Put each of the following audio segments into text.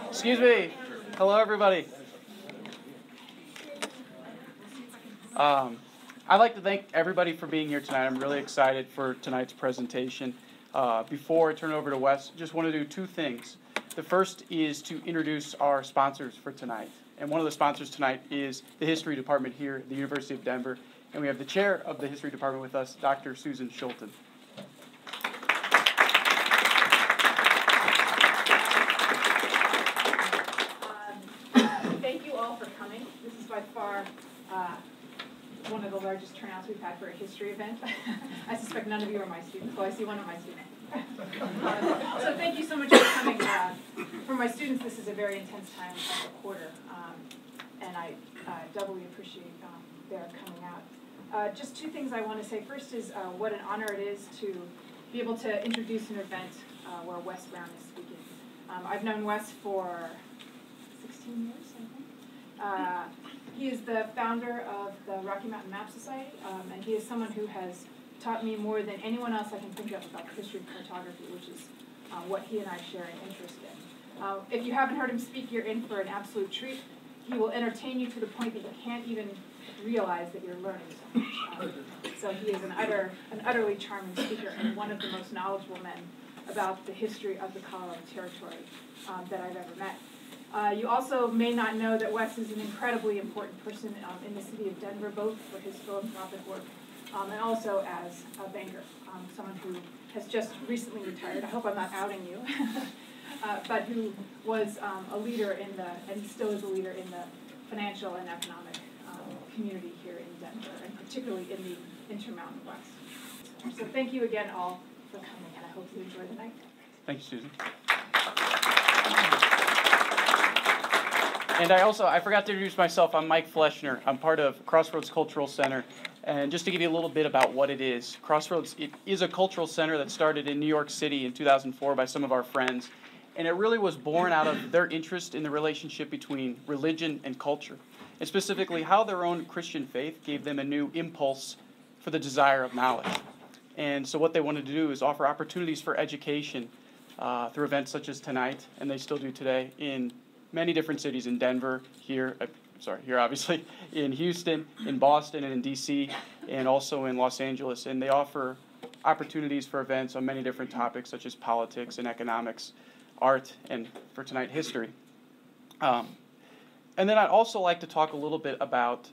Excuse me. Hello, everybody. I'd like to thank everybody for being here tonight. I'm really excited for tonight's presentation. Before I turn it over to Wes, just want to do two things. The first is to introduce our sponsors for tonight. And one of the sponsors tonight is the History Department here at the University of Denver. And we have the chair of the History Department with us, Dr. Susan SCHULTEN. Thank you all for coming. This is by far one of the largest turnouts we've had for a history event. I suspect none of you are my students. Well, I see one of my students. So thank you so much for coming. For my students, this is a very intense time of the quarter, and I doubly appreciate their coming out. Just two things I want to say. First is what an honor it is to be able to introduce an event where Wes Brown is speaking. I've known Wes for 16 years, I think. He is the founder of the Rocky Mountain Map Society, and he is someone who has taught me more than anyone else I can think of about the history of cartography, which is what he and I share an interest in. If you haven't heard him speak, you're in for an absolute treat. He will entertain you to the point that you can't even realize that you're learning so much. So he is an utterly charming speaker and one of the most knowledgeable men about the history of the Colorado Territory that I've ever met. You also may not know that Wes is an incredibly important person in the city of Denver, both for his philanthropic work and also as a banker, someone who has just recently retired. I hope I'm not outing you, but who was a leader in the, and still is a leader in the financial and economic community here in Denver, and particularly in the Intermountain West. So thank you again all for coming, and I hope you enjoy the night. Thank you, Susan. And I forgot to introduce myself. I'm Mike Fleschner. I'm part of Crossroads Cultural Center. And just to give you a little bit about what it is, Crossroads, it is a cultural center that started in New York City in 2004 by some of our friends. And it really was born out of their interest in the relationship between religion and culture, and specifically how their own Christian faith gave them a new impulse for the desire of knowledge. And so what they wanted to do is offer opportunities for education through events such as tonight, and they still do today, in many different cities, in Denver, here obviously, in Houston, in Boston, and in D.C., and also in Los Angeles. And they offer opportunities for events on many different topics, such as politics and economics, art, and for tonight, history. And then I'd also like to talk a little bit about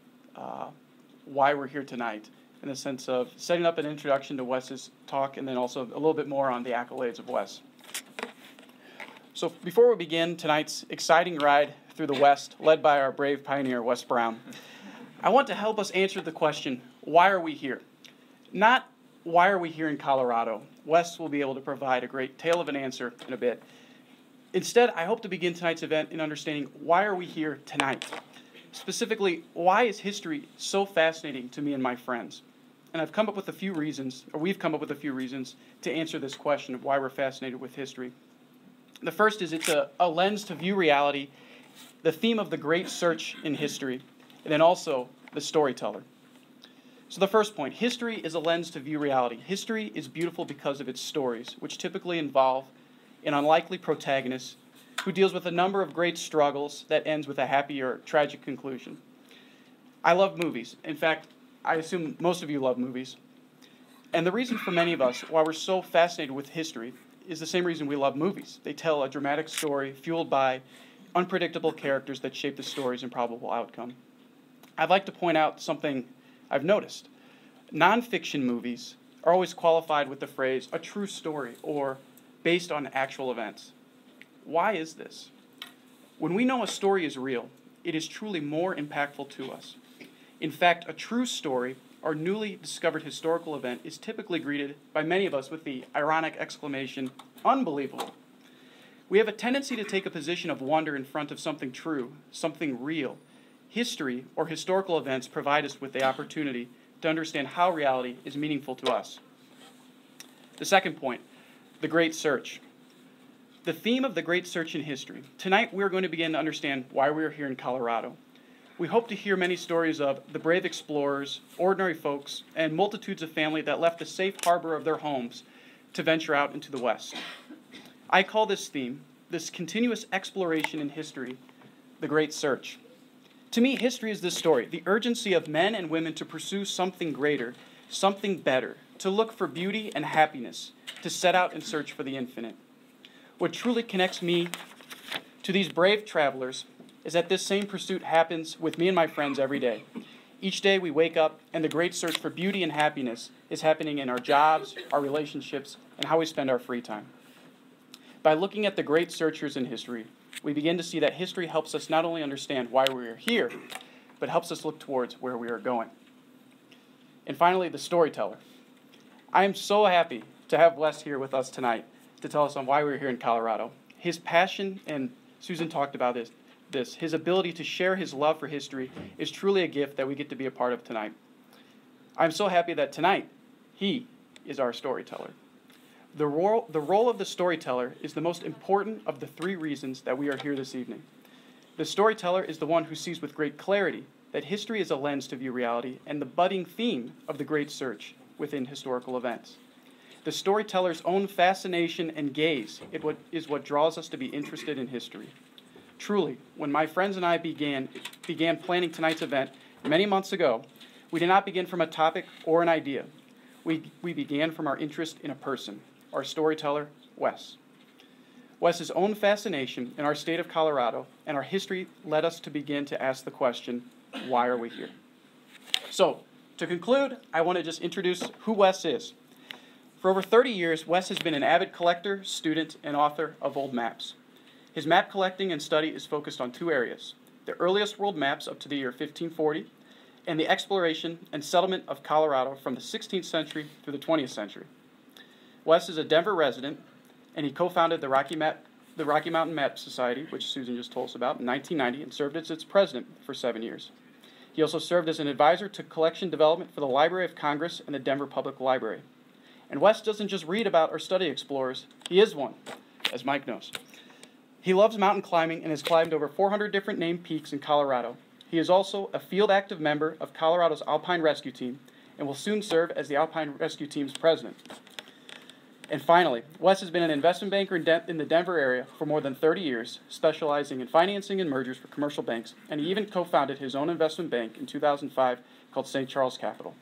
why we're here tonight, in the sense of setting up an introduction to Wes's talk, and then also a little bit more on the accolades of Wes. So before we begin tonight's exciting ride through the West, led by our brave pioneer, Wes Brown, I want to help us answer the question, why are we here? Not why are we here in Colorado? Wes will be able to provide a great tale of an answer in a bit. Instead, I hope to begin tonight's event in understanding why are we here tonight? Specifically, why is history so fascinating to me and my friends? And we've come up with a few reasons to answer this question of why we're fascinated with history. The first is it's a lens to view reality, the theme of the great search in history, and then also the storyteller. So the first point, history is a lens to view reality. History is beautiful because of its stories, which typically involve an unlikely protagonist who deals with a number of great struggles that ends with a happy or tragic conclusion. I love movies. In fact, I assume most of you love movies. And the reason for many of us why we're so fascinated with history is the same reason we love movies. They tell a dramatic story fueled by unpredictable characters that shape the story's improbable outcome. I'd like to point out something I've noticed. Nonfiction movies are always qualified with the phrase, a true story, or based on actual events. Why is this? When we know a story is real, it is truly more impactful to us. In fact, a true story or newly discovered historical event is typically greeted by many of us with the ironic exclamation, unbelievable. We have a tendency to take a position of wonder in front of something true, something real. History or historical events provide us with the opportunity to understand how reality is meaningful to us. The second point, the Great Search. The theme of the Great Search in history. Tonight we're going to begin to understand why we are here in Colorado. We hope to hear many stories of the brave explorers, ordinary folks, and multitudes of family that left the safe harbor of their homes to venture out into the West. I call this theme this continuous exploration in history, the Great Search. To me, history is this story, the urgency of men and women to pursue something greater, something better, to look for beauty and happiness, to set out and search for the infinite. What truly connects me to these brave travelers is that this same pursuit happens with me and my friends every day. Each day we wake up, and the great search for beauty and happiness is happening in our jobs, our relationships, and how we spend our free time. By looking at the great searchers in history, we begin to see that history helps us not only understand why we are here, but helps us look towards where we are going. And finally, the storyteller. I am so happy to have Wes here with us tonight to tell us on why we're here in Colorado. His passion, and Susan talked about this, his ability to share his love for history is truly a gift that we get to be a part of tonight. I'm so happy that tonight, he is our storyteller. The role of the storyteller is the most important of the three reasons that we are here this evening. The storyteller is the one who sees with great clarity that history is a lens to view reality and the budding theme of the great search within historical events. The storyteller's own fascination and gaze is what draws us to be interested in history. Truly, when my friends and I began planning tonight's event many months ago, we did not begin from a topic or an idea. We began from our interest in a person, our storyteller, Wes. Wes's own fascination in our state of Colorado and our history led us to begin to ask the question, why are we here? So, to conclude, I want to just introduce who Wes is. For over 30 years, Wes has been an avid collector, student, and author of old maps. His map collecting and study is focused on two areas: the earliest world maps up to the year 1540, and the exploration and settlement of Colorado from the 16th century through the 20th century. Wes is a Denver resident, and he co-founded the Rocky Mountain Map Society, which Susan just told us about, in 1990, and served as its president for 7 years. He also served as an advisor to collection development for the Library of Congress and the Denver Public Library. And Wes doesn't just read about or study explorers, he is one, as Mike knows. He loves mountain climbing and has climbed over 400 different named peaks in Colorado. He is also a field active member of Colorado's Alpine Rescue Team and will soon serve as the Alpine Rescue Team's president. And finally, Wes has been an investment banker in the Denver area for more than 30 years, specializing in financing and mergers for commercial banks, and he even co-founded his own investment bank in 2005 called St. Charles Capital.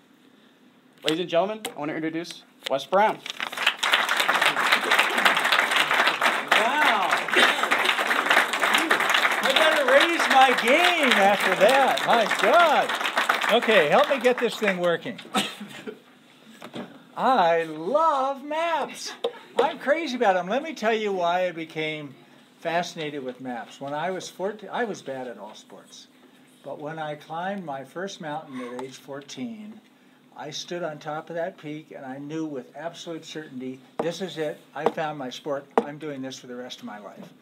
Ladies and gentlemen, I want to introduce Wes Brown. I better raise my game after that. My God. Okay, help me get this thing working. I love maps. I'm crazy about them. Let me tell you why I became fascinated with maps. When I was 14, I was bad at all sports. But when I climbed my first mountain at age 14, I stood on top of that peak and I knew with absolute certainty, this is it. I found my sport. I'm doing this for the rest of my life.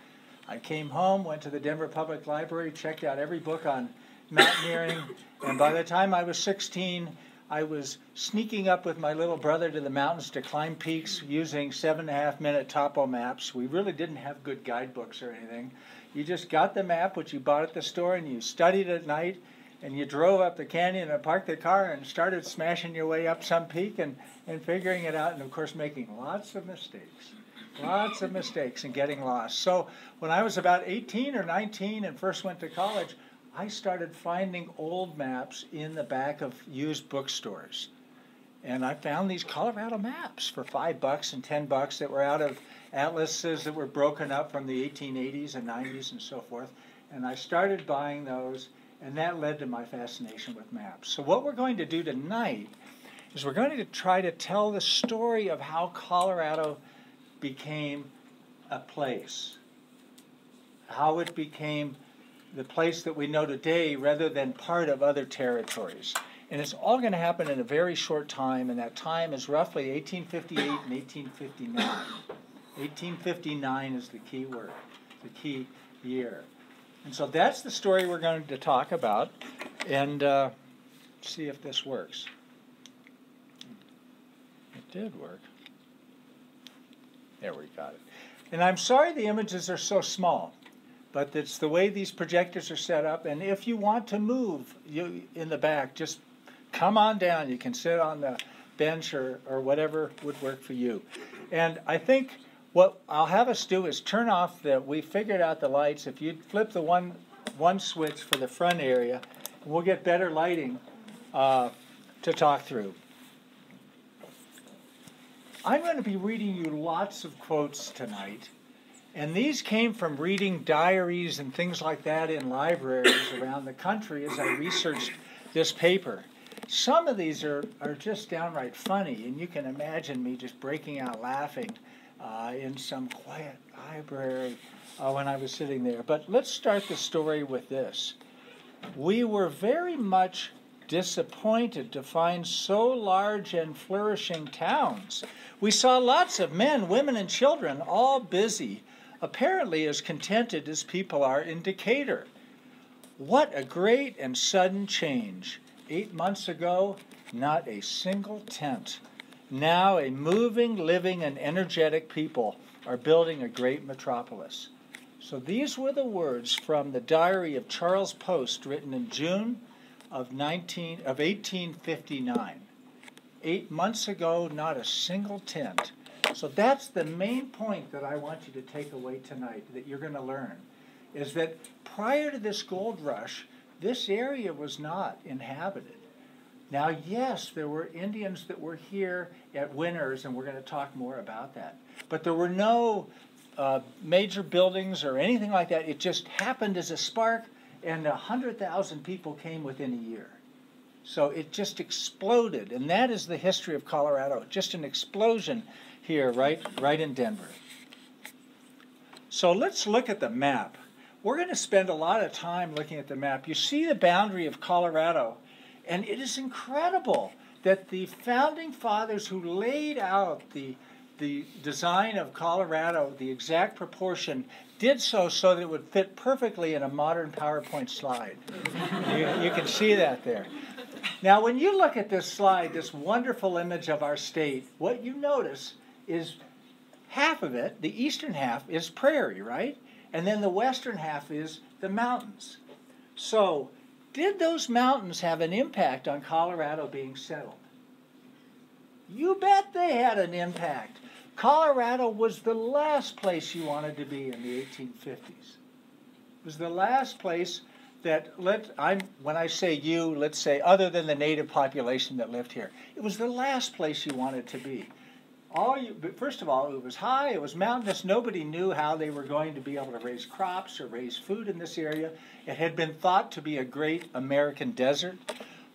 I came home, went to the Denver Public Library, checked out every book on mountaineering, and by the time I was 16, I was sneaking up with my little brother to the mountains to climb peaks using 7.5-minute topo maps. We really didn't have good guidebooks or anything. You just got the map, which you bought at the store, and you studied at night, and you drove up the canyon and parked the car and started smashing your way up some peak and figuring it out, and of course making lots of mistakes and getting lost. So when I was about 18 or 19 and first went to college, I started finding old maps in the back of used bookstores. And I found these Colorado maps for $5 and $10 that were out of atlases that were broken up from the 1880s and 90s and so forth. And I started buying those, and that led to my fascination with maps. So what we're going to do tonight is we're going to try to tell the story of how Colorado became a place, how it became the place that we know today rather than part of other territories. And it's all going to happen in a very short time, and that time is roughly 1858 and 1859. 1859 is the key word, the key year. And so that's the story we're going to talk about, and see if this works. It did work. There, we got it. And I'm sorry the images are so small, but it's the way these projectors are set up. And if you want to move in the back, just come on down. You can sit on the bench or whatever would work for you. And I think What I'll have us do is turn off we figured out the lights. If you flip the one switch for the front area, we'll get better lighting to talk through. I'm going to be reading you lots of quotes tonight, and these came from reading diaries and things like that in libraries around the country as I researched this paper. Some of these are just downright funny, and you can imagine me just breaking out laughing in some quiet library when I was sitting there. But let's start the story with this. We were very much disappointed to find so large and flourishing towns. We saw lots of men, women, and children all busy, apparently as contented as people are in Decatur. What a great and sudden change. 8 months ago, not a single tent. Now a moving, living, and energetic people are building a great metropolis. So these were the words from the diary of Charles Post, written in June of 1859. 8 months ago, not a single tent. So that's the main point that I want you to take away tonight, that you're going to learn, is that prior to this gold rush, this area was not inhabited. Now, yes, there were Indians that were here at winters, and we're going to talk more about that. But there were no major buildings or anything like that. It just happened as a spark, and 100,000 people came within a year. So it just exploded, and that is the history of Colorado. Just an explosion here, right in Denver. So let's look at the map. We're going to spend a lot of time looking at the map. You see the boundary of Colorado, and it is incredible that the founding fathers who laid out the design of Colorado, the exact proportion, did so that it would fit perfectly in a modern PowerPoint slide. You can see that there. Now, when you look at this slide, this wonderful image of our state, what you notice is half of it, the eastern half, is prairie, right? And then the western half is the mountains. So, did those mountains have an impact on Colorado being settled? You bet they had an impact. Colorado was the last place you wanted to be in the 1850s. It was the last place that, when I say you, let's say other than the native population that lived here, it was the last place you wanted to be. First of all, it was high, it was mountainous, nobody knew how they were going to be able to raise crops or raise food in this area. It had been thought to be a great American desert,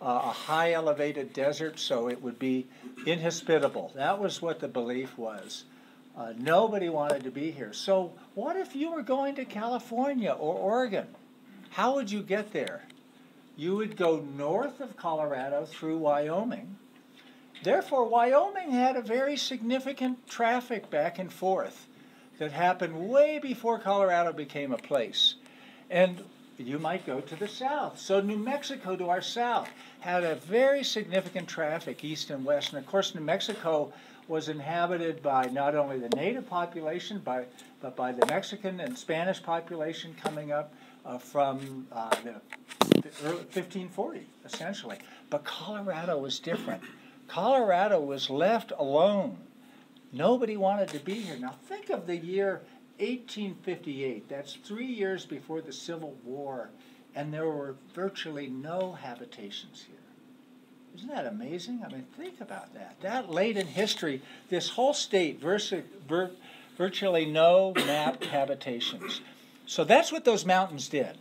a high elevated desert, so it would be inhospitable. That was what the belief was. Nobody wanted to be here. So what if you were going to California or Oregon? How would you get there? You would go north of Colorado through Wyoming. Therefore, Wyoming had a very significant traffic back and forth that happened way before Colorado became a place. And you might go to the south. So New Mexico to our south had a very significant traffic east and west. And of course, New Mexico was inhabited by not only the native population, but by the Mexican and Spanish population coming up from the early 1540, essentially. But Colorado was different. Colorado was left alone. Nobody wanted to be here. Now think of the year 1858. That's 3 years before the Civil War, and there were virtually no habitations here. Isn't that amazing? I mean, think about that. That late in history, this whole state, virtually no mapped habitations. So that's what those mountains did.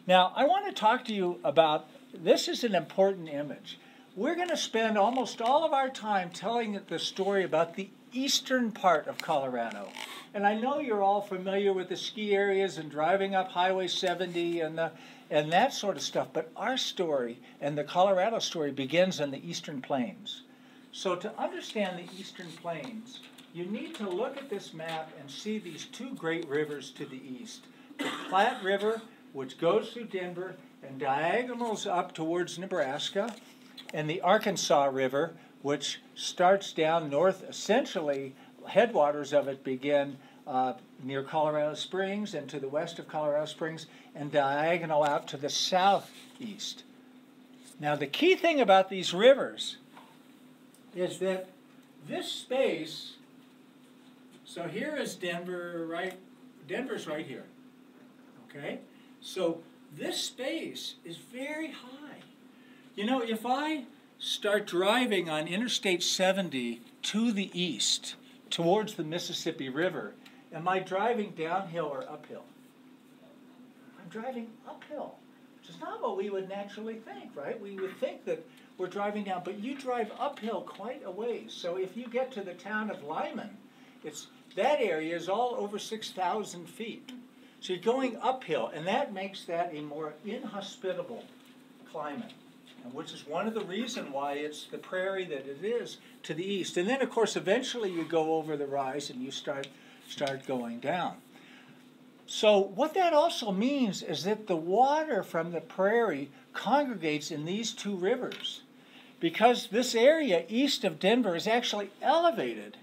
Now, I want to talk to you about, this is an important image. We're going to spend almost all of our time telling the story about the eastern part of Colorado. And I know you're all familiar with the ski areas and driving up Highway 70 and that sort of stuff. But our story and the Colorado story begins in the Eastern Plains. So to understand the Eastern Plains, you need to look at this map and see these two great rivers to the east. The Platte River, which goes through Denver and diagonals up towards Nebraska, and the Arkansas River, which starts down north. Essentially, headwaters of it begin near Colorado Springs and to the west of Colorado Springs, and diagonal out to the southeast. Now, the key thing about these rivers is that this space So here is Denver, right? Denver's right here. Okay? So this space is very high. You know, if I start driving on Interstate 70 to the east, towards the Mississippi River, am I driving downhill or uphill? I'm driving uphill, which is not what we would naturally think, right? We would think that we're driving down, but you drive uphill quite a ways. So if you get to the town of Lyman, that area is all over 6,000 feet. So you're going uphill, and that makes that a more inhospitable climate, which is one of the reasons why it's the prairie that it is to the east. And then, of course, eventually you go over the rise and you start going down. So what that also means is that the water from the prairie congregates in these two rivers. Because this area east of Denver is actually elevated,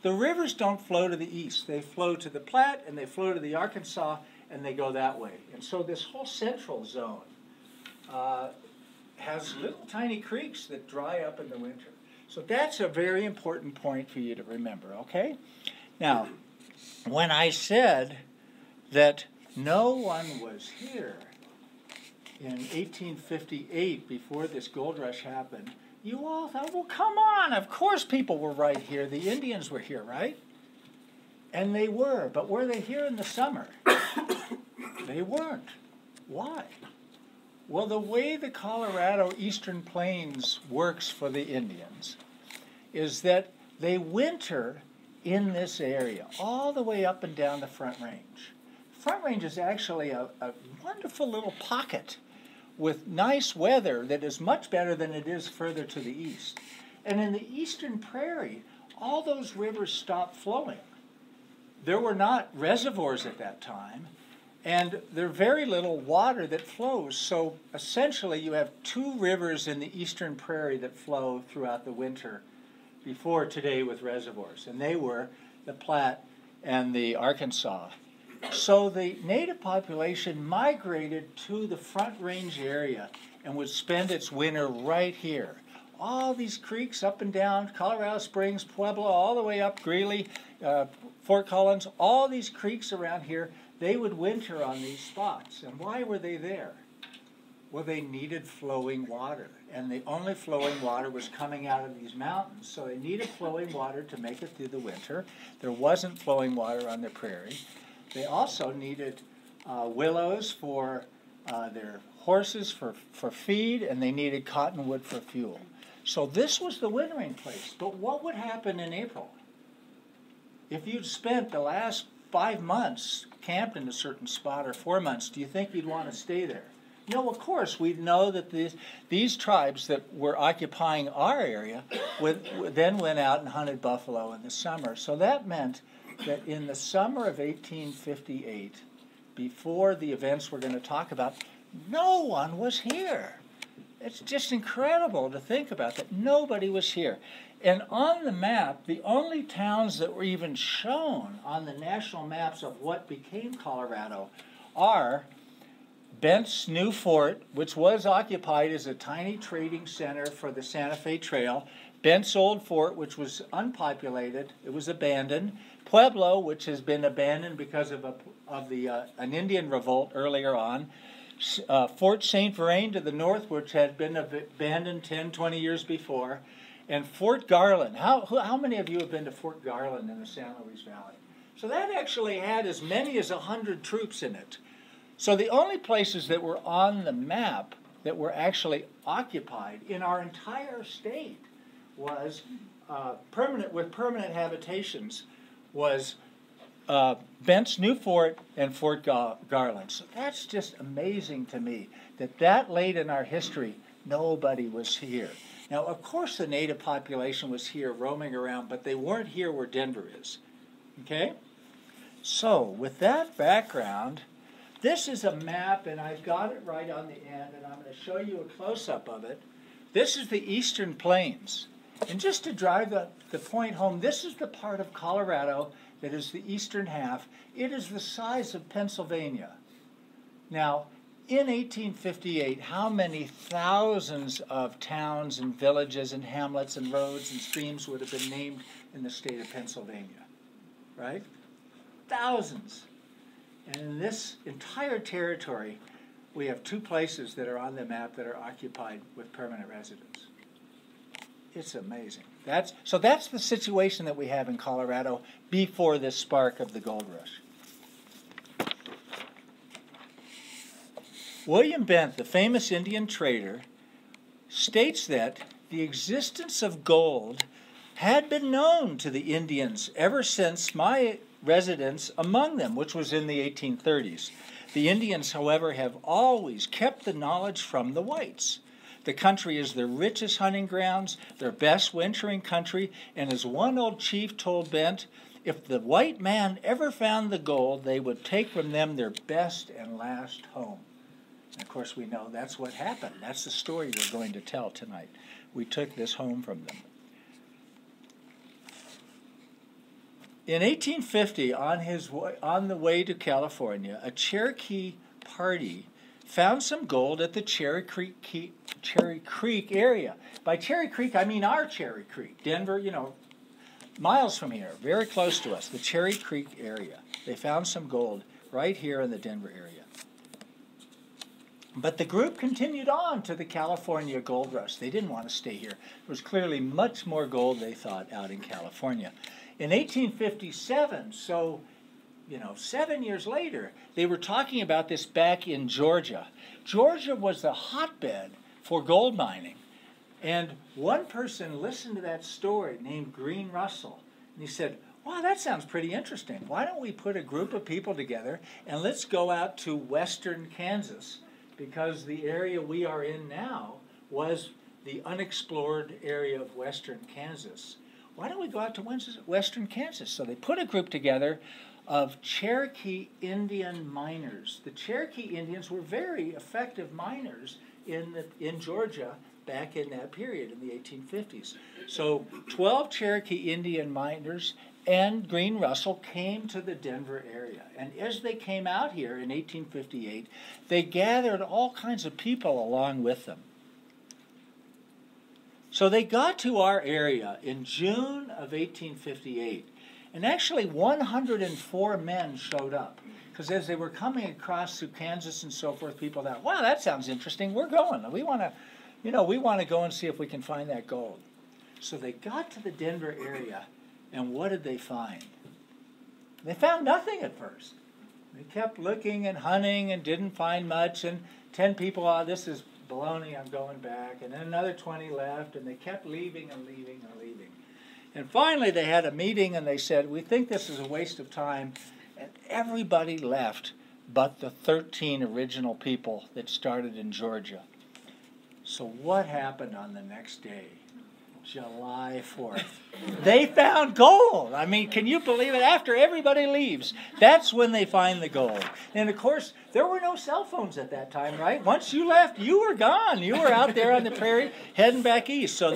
the rivers don't flow to the east. They flow to the Platte, and they flow to the Arkansas, and they go that way. And so this whole central zone has little tiny creeks that dry up in the winter. So that's a very important point for you to remember, okay? Now, when I said that no one was here in 1858 before this gold rush happened, you all thought, well, come on, of course people were right here. The Indians were here, right? And they were, but were they here in the summer? They weren't. Why? Well, the way the Colorado Eastern Plains works for the Indians is that they winter in this area, all the way up and down the Front Range. Front Range is actually a wonderful little pocket with nice weather that is much better than it is further to the east. And in the eastern prairie, all those rivers stopped flowing. There were not reservoirs at that time, and there's very little water that flows. So essentially you have two rivers in the eastern prairie that flow throughout the winter before today with reservoirs, and they were the Platte and the Arkansas. So the native population migrated to the Front Range area and would spend its winter right here. All these creeks up and down, Colorado Springs, Pueblo, all the way up Greeley, Fort Collins, all these creeks around here, they would winter on these spots. And why were they there? Well, they needed flowing water, and the only flowing water was coming out of these mountains. So they needed flowing water to make it through the winter. There wasn't flowing water on the prairie. They also needed willows for their horses for feed, and they needed cottonwood for fuel. So this was the wintering place. But what would happen in April? If you'd spent the last 5 months camped in a certain spot, or 4 months, do you think you'd want to stay there? No, of course, we'd know that these tribes that were occupying our area then went out and hunted buffalo in the summer. So that meant that in the summer of 1858, before the events we're going to talk about, no one was here. It's just incredible to think about that. Nobody was here. And on the map, the only towns that were even shown on the national maps of what became Colorado are Bent's New Fort, which was occupied as a tiny trading center for the Santa Fe Trail. Bent's Old Fort, which was unpopulated, it was abandoned. Pueblo, which has been abandoned because of an Indian revolt earlier on. Fort St. Vrain to the north, which had been abandoned 10, 20 years before. And Fort Garland. How many of you have been to Fort Garland in the San Luis Valley? So that actually had as many as 100 troops in it. So the only places that were on the map that were actually occupied in our entire state was permanent habitations was Bent's New Fort and Fort Garland. So that's just amazing to me that late in our history, nobody was here. Now, of course, the native population was here roaming around, but they weren't here where Denver is. Okay? So, with that background, this is a map, and I've got it right on the end, and I'm going to show you a close-up of it. This is the Eastern Plains. And just to drive the point home, this is the part of Colorado that is the eastern half. It is the size of Pennsylvania. Now, in 1858, how many thousands of towns and villages and hamlets and roads and streams would have been named in the state of Pennsylvania? right? Thousands. And in this entire territory, we have 2 places that are on the map that are occupied with permanent residents. It's amazing. So that's the situation that we have in Colorado before this spark of the gold rush. William Bent, the famous Indian trader, states that the existence of gold had been known to the Indians ever since my residence among them, which was in the 1830s. The Indians, however, have always kept the knowledge from the whites. The country is their richest hunting grounds, their best wintering country, and as one old chief told Bent, if the white man ever found the gold, they would take from them their best and last home. And of course, we know that's what happened. That's the story we're going to tell tonight. We took this home from them. In 1850, on the way to California, a Cherokee party found some gold at the Cherry Creek area. By Cherry Creek, I mean our Cherry Creek. Denver, miles from here, very close to us, the Cherry Creek area. They found some gold right here in the Denver area. But the group continued on to the California gold rush. They didn't want to stay here. There was clearly much more gold, they thought, out in California. In 1857, so 7 years later, they were talking about this back in Georgia. Georgia was the hotbed for gold mining. And one person listened to that story named Green Russell, and he said, wow, that sounds pretty interesting. Why don't we put a group of people together and let's go out to western Kansas, because the area we are in now was the unexplored area of western Kansas. Why don't we go out to western Kansas? So they put a group together of Cherokee Indian miners. The Cherokee Indians were very effective miners in Georgia back in that period, in the 1850s. So 12 Cherokee Indian miners and Green Russell came to the Denver area. And as they came out here in 1858, they gathered all kinds of people along with them. So they got to our area in June of 1858, and actually 104 men showed up. Because as they were coming across through Kansas and so forth, people thought, wow, that sounds interesting, we're going. We want to go and see if we can find that gold. So they got to the Denver area, and what did they find? They found nothing at first. They kept looking and hunting and didn't find much, and 10 people, this is baloney, I'm going back, and then another 20 left, and they kept leaving and leaving and leaving. And finally they had a meeting and they said, we think this is a waste of time, and everybody left but the 13 original people that started in Georgia. So what happened on the next day? July 4th. They found gold. I mean, can you believe it? After everybody leaves, that's when they find the gold. And of course, there were no cell phones at that time, right? Once you left, you were gone. You were out there on the prairie heading back east. So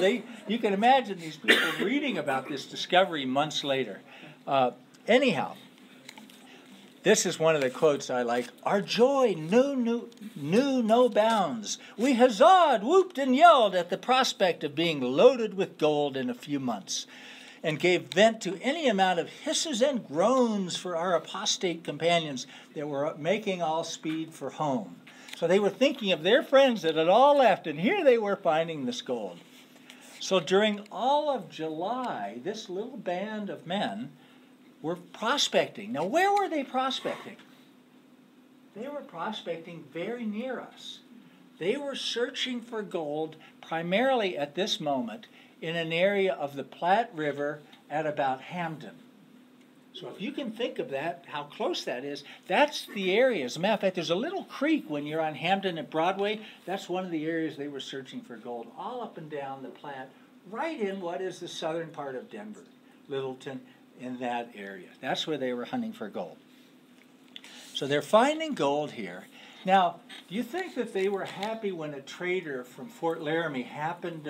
you can imagine these people reading about this discovery months later. Anyhow, this is one of the quotes I like. Our joy knew no bounds. We huzzaed, whooped, and yelled at the prospect of being loaded with gold in a few months, and gave vent to any amount of hisses and groans for our apostate companions that were making all speed for home. So they were thinking of their friends that had all left, and here they were finding this gold. So during all of July, this little band of men were prospecting. Now, where were they prospecting? They were prospecting very near us. They were searching for gold primarily at this moment in an area of the Platte River at about Hamden. So if you can think of that, how close that is, that's the area. As a matter of fact, there's a little creek when you're on Hamden and Broadway. That's one of the areas they were searching for gold, all up and down the Platte, right in what is the southern part of Denver, Littleton, in that area. That's where they were hunting for gold. So they're finding gold here. Now, do you think that they were happy when a trader from Fort Laramie happened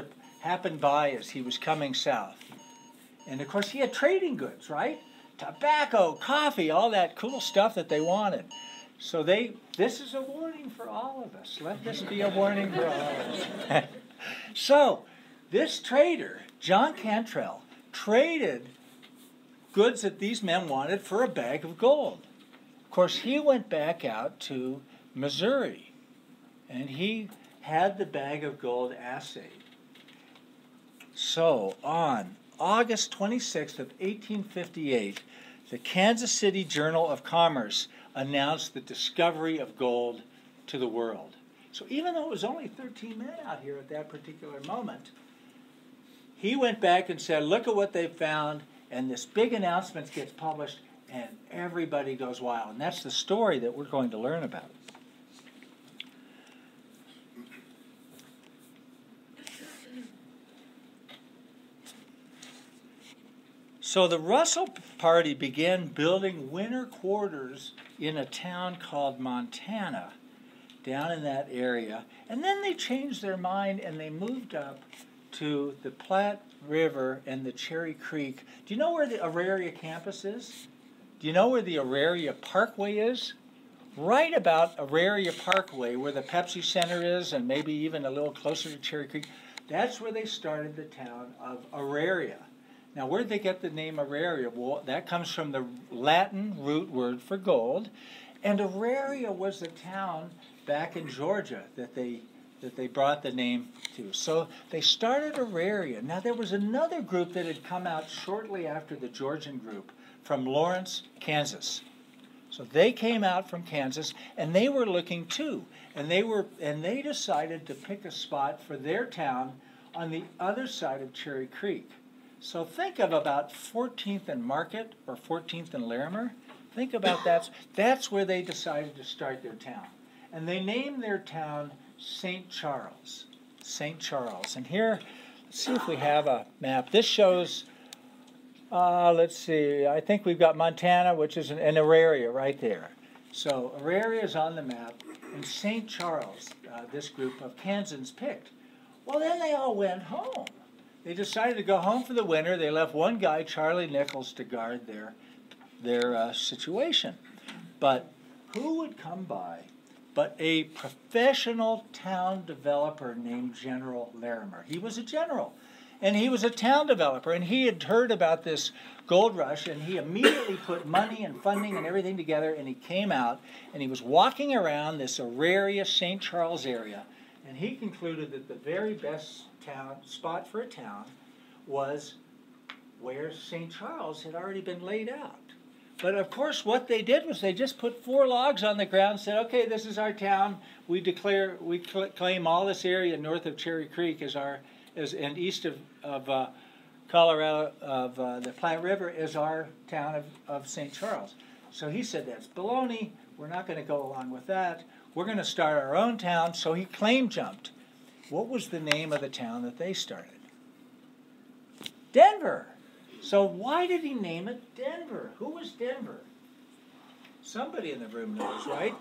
by as he was coming south? And of course he had trading goods, right? Tobacco, coffee, all that cool stuff that they wanted. So this is a warning for all of us. Let this be a warning for all of us. So this trader, John Cantrell, traded goods that these men wanted for a bag of gold. Of course, he went back out to Missouri, and he had the bag of gold assayed. So, on August 26th of 1858, the Kansas City Journal of Commerce announced the discovery of gold to the world. So even though it was only 13 men out here at that particular moment, he went back and said, look at what they found, and this big announcement gets published, and everybody goes wild. And that's the story that we're going to learn about. So the Russell party began building winter quarters in a town called Montana, down in that area. And then they changed their mind and they moved up to the Platte River and the Cherry Creek. Do you know where the Auraria campus is? Do you know where the Auraria Parkway is? Right about Auraria Parkway, where the Pepsi Center is, and maybe even a little closer to Cherry Creek, that's where they started the town of Auraria. Now, where did they get the name Auraria? Well, that comes from the Latin root word for gold. And Auraria was the town back in Georgia that they brought the name to. So they started Auraria. Now, there was another group that had come out shortly after the Georgian group from Lawrence, Kansas. So they came out from Kansas, and they were looking too. And they decided to pick a spot for their town on the other side of Cherry Creek. So think of about 14th and Market or 14th and Larimer. Think about that. That's where they decided to start their town. And they named their town St. Charles. St. Charles. And here, let's see if we have a map. This shows, let's see, I think we've got Montana, which is an Auraria right there. So Auraria is on the map, and St. Charles, this group of Kansans picked. Well, then they all went home. They decided to go home for the winter. They left one guy, Charlie Nichols, to guard their situation. But who would come by but a professional town developer named General Larimer? He was a general, and he was a town developer, and he had heard about this gold rush, and he immediately put money and funding and everything together, and he came out, and he was walking around this Auraria, St. Charles area, and he concluded that the very best spot for a town was where St. Charles had already been laid out. But of course, what they did was they just put 4 logs on the ground and said, okay, this is our town. We claim all this area north of Cherry Creek and east of Colorado, of the Platte River, is our town of St. Charles. So he said, that's baloney. We're not going to go along with that. We're going to start our own town. So he claim jumped. What was the name of the town that they started? Denver. So why did he name it Denver? Who was Denver? Somebody in the room knows, right?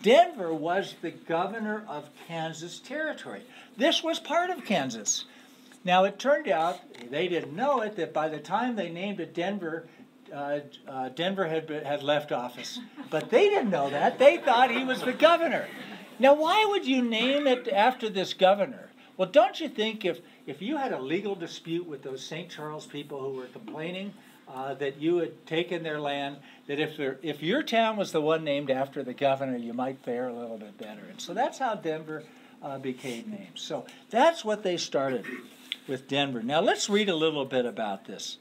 Denver was the governor of Kansas Territory. This was part of Kansas. Now, it turned out, they didn't know it, that by the time they named it Denver, Denver had left office. But they didn't know that. They thought he was the governor. Now, why would you name it after this governor? Well, don't you think if you had a legal dispute with those St. Charles people who were complaining that you had taken their land, that if your town was the one named after the governor, you might fare a little bit better. And so that's how Denver became named. So that's what they started with Denver. Now let's read a little bit about this.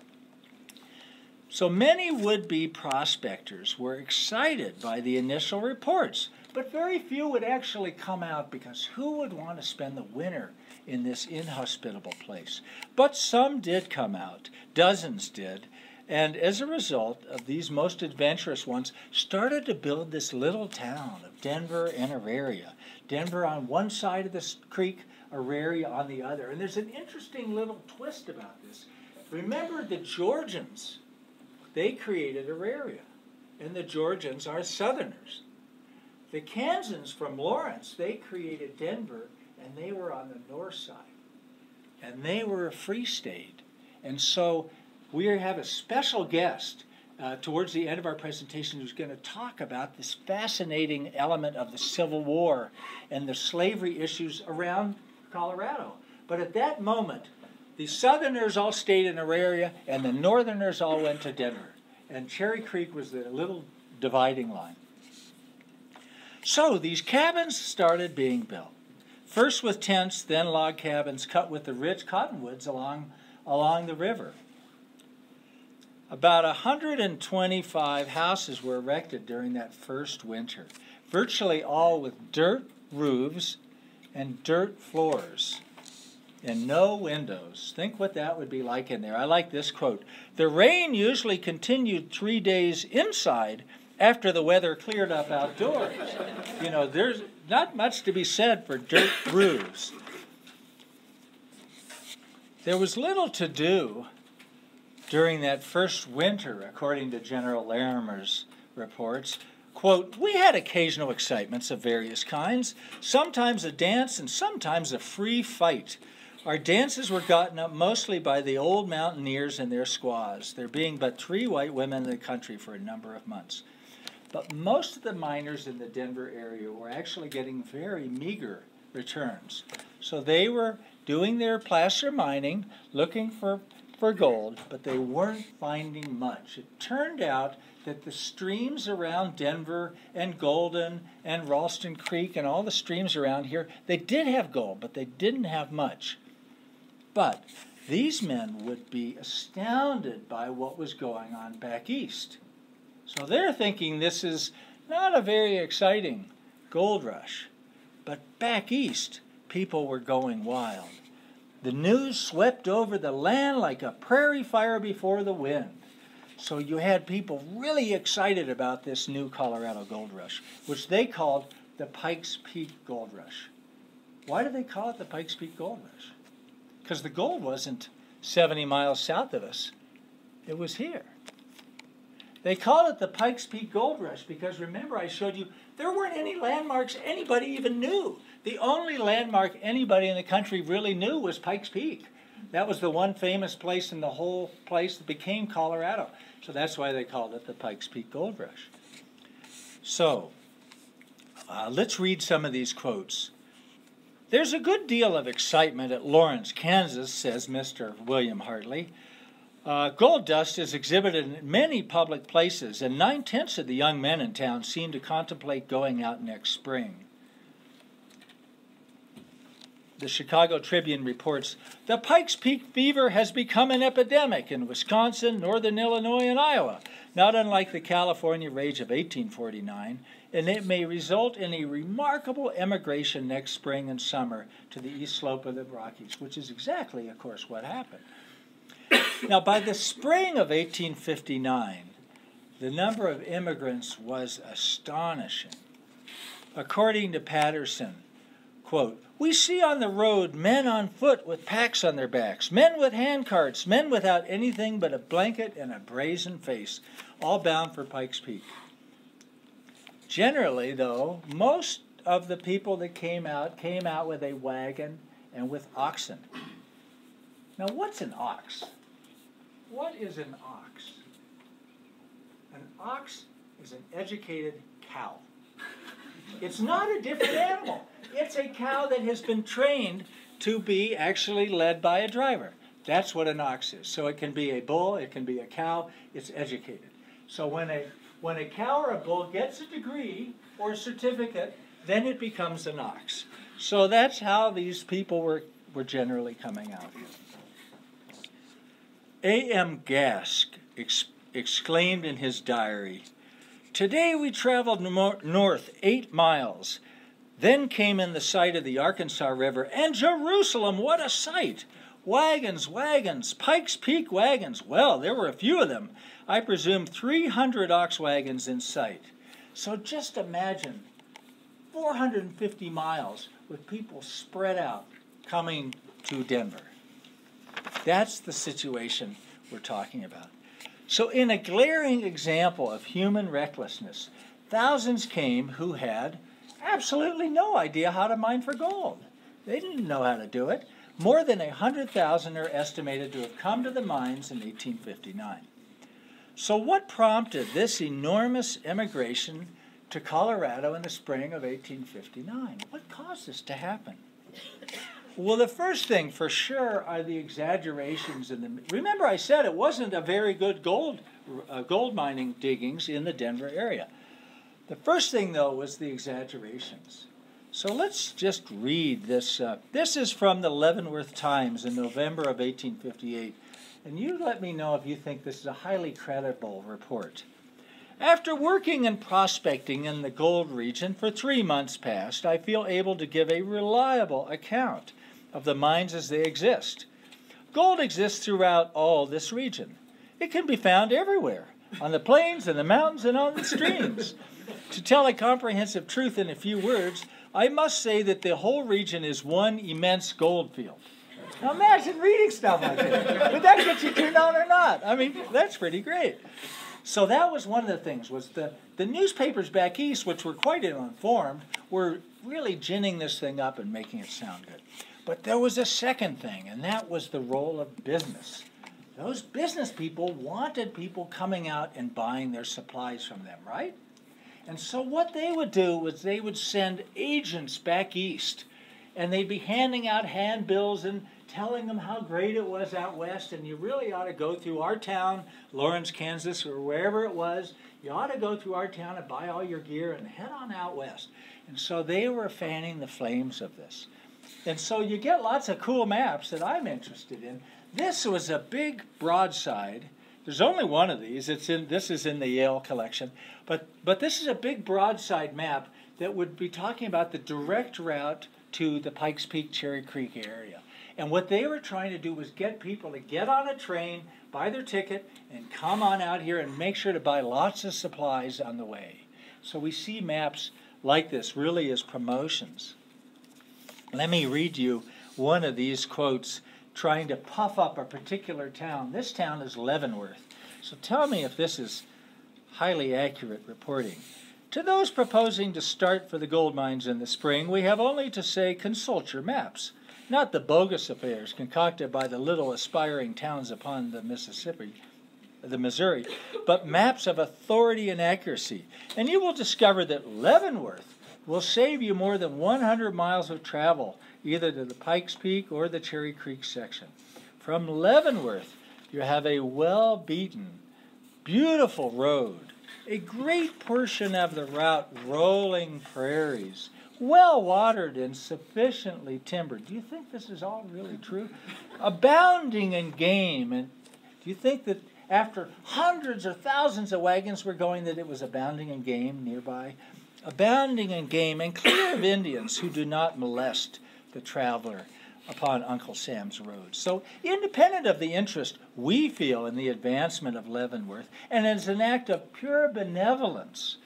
So many would-be prospectors were excited by the initial reports, but very few would actually come out, because who would want to spend the winter in this inhospitable place? But some did come out, dozens did, and as a result of these most adventurous ones, started to build this little town of Denver and Auraria. Denver on one side of this creek, Auraria on the other. And there's an interesting little twist about this. Remember the Georgians. They created Auraria, and the Georgians are Southerners. The Kansans from Lawrence, they created Denver, and they were on the north side. And they were a free state. And so we have a special guest towards the end of our presentation who's going to talk about this fascinating element of the Civil War and the slavery issues around Colorado. But at that moment, The Southerners all stayed in their area, and the Northerners all went to Denver. And Cherry Creek was the little dividing line. So these cabins started being built. First with tents, then log cabins cut with the rich cottonwoods along the river. About 125 houses were erected during that first winter, virtually all with dirt roofs and dirt floors and no windows. Think what that would be like in there. I like this quote. The rain usually continued 3 days inside after the weather cleared up outdoors. You know, there's not much to be said for dirt roofs. There was little to do during that first winter, according to General Larimer's reports. Quote, we had occasional excitements of various kinds, sometimes a dance and sometimes a free fight. Our dances were gotten up mostly by the old mountaineers and their squaws, there being but 3 white women in the country for a number of months. But most of the miners in the Denver area were actually getting very meager returns. So they were doing their placer mining, looking for gold, but they weren't finding much. It turned out that the streams around Denver and Golden and Ralston Creek and all the streams around here, they did have gold, but they didn't have much. But these men would be astounded by what was going on back east. So they're thinking this is not a very exciting gold rush. But back east, people were going wild. The news swept over the land like a prairie fire before the wind. So you had people really excited about this new Colorado gold rush, which they called the Pikes Peak Gold Rush. Why do they call it the Pikes Peak Gold Rush? Because the gold wasn't 70 miles south of us. It was here. They called it the Pikes Peak Gold Rush because, remember, I showed you there weren't any landmarks anybody even knew. The only landmark anybody in the country really knew was Pikes Peak. That was the one famous place in the whole place that became Colorado. So that's why they called it the Pikes Peak Gold Rush. So let's read some of these quotes. There's a good deal of excitement at Lawrence, Kansas, says Mr. William Hartley. Gold dust is exhibited in many public places, and 9/10 of the young men in town seem to contemplate going out next spring. The Chicago Tribune reports, the Pikes Peak fever has become an epidemic in Wisconsin, northern Illinois, and Iowa, not unlike the California rage of 1849, and it may result in a remarkable emigration next spring and summer to the east slope of the Rockies, which is exactly, of course, what happened. Now, by the spring of 1859, the number of immigrants was astonishing. According to Patterson, quote, we see on the road men on foot with packs on their backs, men with handcarts, men without anything but a blanket and a brazen face, all bound for Pikes Peak. Generally, though, most of the people that came out with a wagon and with oxen. Now, what's an ox? What is an ox? An ox is an educated cow. It's not a different animal. It's a cow that has been trained to be actually led by a driver. That's what an ox is. So it can be a bull, it can be a cow, it's educated. So when a cow or a bull gets a degree or a certificate, then it becomes an ox. So that's how these people were generally coming out here. A.M. Gask exclaimed in his diary, today we traveled north 8 miles. Then came in the sight of the Arkansas River, and Jerusalem, what a sight! Wagons, wagons, Pikes Peak wagons. Well, there were a few of them. I presume 300 ox wagons in sight. So just imagine 450 miles with people spread out coming to Denver. That's the situation we're talking about. So in a glaring example of human recklessness, thousands came who had absolutely no idea how to mine for gold. They didn't know how to do it. More than 100,000 are estimated to have come to the mines in 1859. So what prompted this enormous immigration to Colorado in the spring of 1859? What caused this to happen? Well, the first thing for sure are the exaggerations in the. Remember, I said it wasn't a very good gold mining diggings in the Denver area. The first thing, though, was the exaggerations. So let's just read this. This is from the Leavenworth Times in November of 1858. And you let me know if you think this is a highly credible report. After working and prospecting in the gold region for 3 months past, I feel able to give a reliable account of the mines as they exist. Gold exists throughout all this region. It can be found everywhere, on the plains and the mountains and on the streams. To tell a comprehensive truth in a few words, I must say that the whole region is one immense gold field. Now imagine reading stuff like this. Would that get you turned on or not? I mean, that's pretty great. So that was one of the things, was the newspapers back east, which were quite uninformed, were really ginning this thing up and making it sound good. But there was a second thing, and that was the role of business. Those business people wanted people coming out and buying their supplies from them, right? And so what they would do was they would send agents back east, and they'd be handing out handbills and telling them how great it was out west, and you really ought to go through our town, Lawrence, Kansas, or wherever it was. You ought to go through our town and buy all your gear and head on out west. And so they were fanning the flames of this. And so you get lots of cool maps that I'm interested in. This was a big broadside. There's only one of these. This is in the Yale collection. But this is a big broadside map that would be talking about the direct route to the Pikes Peak, Cherry Creek area. And what they were trying to do was get people to get on a train, buy their ticket, and come on out here and make sure to buy lots of supplies on the way. So we see maps like this really as promotions. Let me read you one of these quotes trying to puff up a particular town. This town is Leavenworth. So tell me if this is highly accurate reporting. To those proposing to start for the gold mines in the spring, we have only to say consult your maps. Not the bogus affairs concocted by the little aspiring towns upon the Missouri, but maps of authority and accuracy. And you will discover that Leavenworth will save you more than 100 miles of travel, either to the Pikes Peak or the Cherry Creek section. From Leavenworth, you have a well-beaten, beautiful road, a great portion of the route rolling prairies, well-watered and sufficiently timbered. Do you think this is all really true? Abounding in game. And do you think that after hundreds or thousands of wagons were going that it was abounding in game nearby? Abounding in game and clear of Indians who do not molest the traveler upon Uncle Sam's road. So independent of the interest we feel in the advancement of Leavenworth, and as an act of pure benevolence,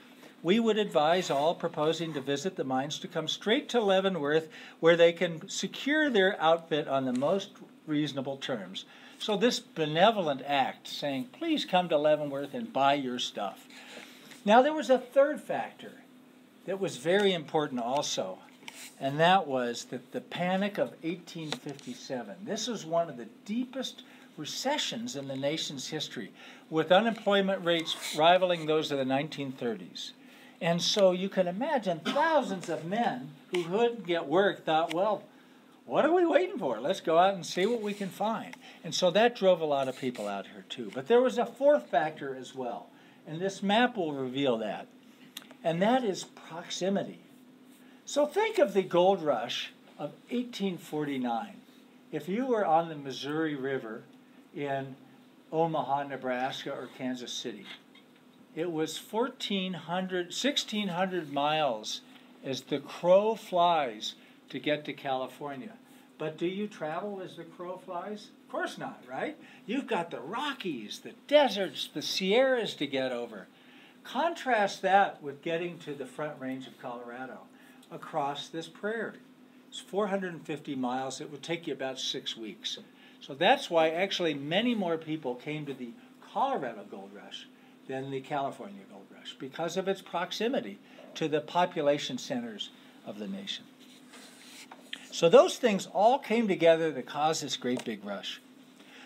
we would advise all proposing to visit the mines to come straight to Leavenworth, where they can secure their outfit on the most reasonable terms. So this benevolent act saying, please come to Leavenworth and buy your stuff. Now there was a third factor that was very important also, and that was that the Panic of 1857. This was one of the deepest recessions in the nation's history, with unemployment rates rivaling those of the 1930s. And so you can imagine thousands of men who couldn't get work thought, well, what are we waiting for? Let's go out and see what we can find. And so that drove a lot of people out here too. But there was a fourth factor as well, and this map will reveal that, and that is proximity. So think of the gold rush of 1849. If you were on the Missouri River in Omaha, Nebraska, or Kansas City, it was 1,600 miles as the crow flies to get to California. But do you travel as the crow flies? Of course not, right? You've got the Rockies, the deserts, the Sierras to get over. Contrast that with getting to the Front Range of Colorado across this prairie. It's 450 miles. It would take you about 6 weeks. So that's why actually many more people came to the Colorado Gold Rush than the California Gold Rush, because of its proximity to the population centers of the nation. So those things all came together to cause this great big rush.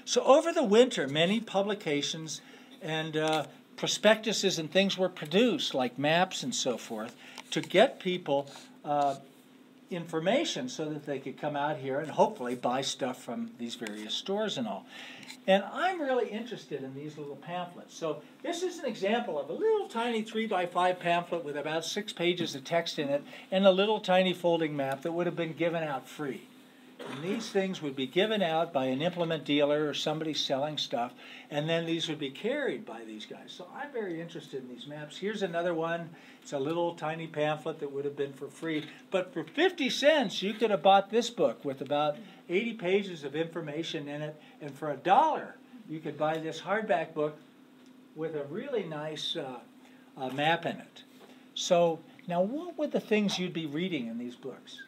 So over the winter, many publications and prospectuses and things were produced, like maps and so forth, to get people information so that they could come out here and hopefully buy stuff from these various stores and all. And I'm really interested in these little pamphlets. So this is an example of a little tiny 3x5 pamphlet with about 6 pages of text in it and a little tiny folding map that would have been given out free. And these things would be given out by an implement dealer or somebody selling stuff, and then these would be carried by these guys. So I'm very interested in these maps. Here's another one. It's a little tiny pamphlet that would have been for free. But for 50 cents, you could have bought this book with about 80 pages of information in it. And for $1, you could buy this hardback book with a really nice map in it. So now what were the things you'd be reading in these books?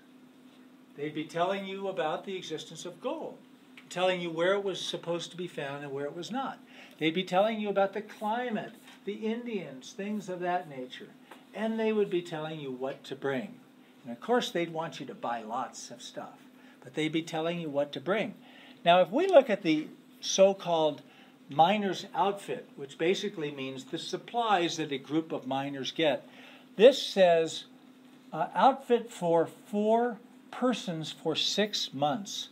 They'd be telling you about the existence of gold, telling you where it was supposed to be found and where it was not. They'd be telling you about the climate, the Indians, things of that nature. And they would be telling you what to bring. And of course, they'd want you to buy lots of stuff, but they'd be telling you what to bring. Now, if we look at the so-called miner's outfit, which basically means the supplies that a group of miners get, this says outfit for 4 persons for 6 months.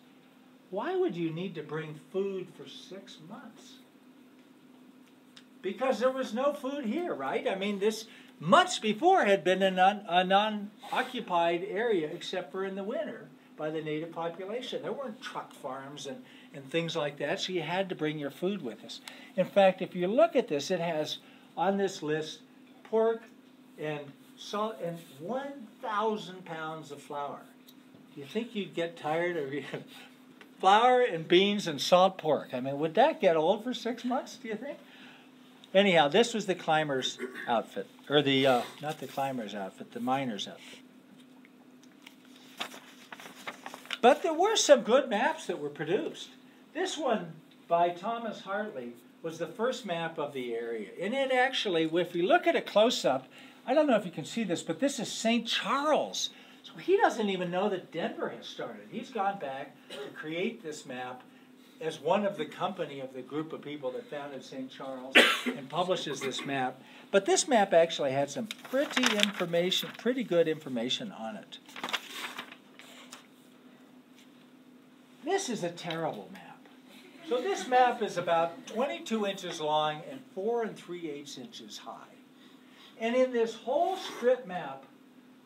Why would you need to bring food for 6 months? Because there was no food here, right? I mean, this months before had been a non-occupied area except for in the winter by the native population. There weren't truck farms and things like that, so you had to bring your food with us. In fact, if you look at this, it has on this list pork and salt and 1,000 pounds of flour. Do you think you'd get tired of flour and beans and salt pork? I mean, would that get old for 6 months, do you think? Anyhow, this was the climber's outfit, or the, not the climber's outfit, the miner's outfit. But there were some good maps that were produced. This one by Thomas Hartley was the first map of the area. And it actually, if you look at a close-up, I don't know if you can see this, but this is St. Charles. So he doesn't even know that Denver has started. He's gone back to create this map as one of the company of the group of people that founded St. Charles and publishes this map. But this map actually had some pretty good information on it. This is a terrible map. So this map is about 22 inches long and 4 3/8 inches high. And in this whole strip map,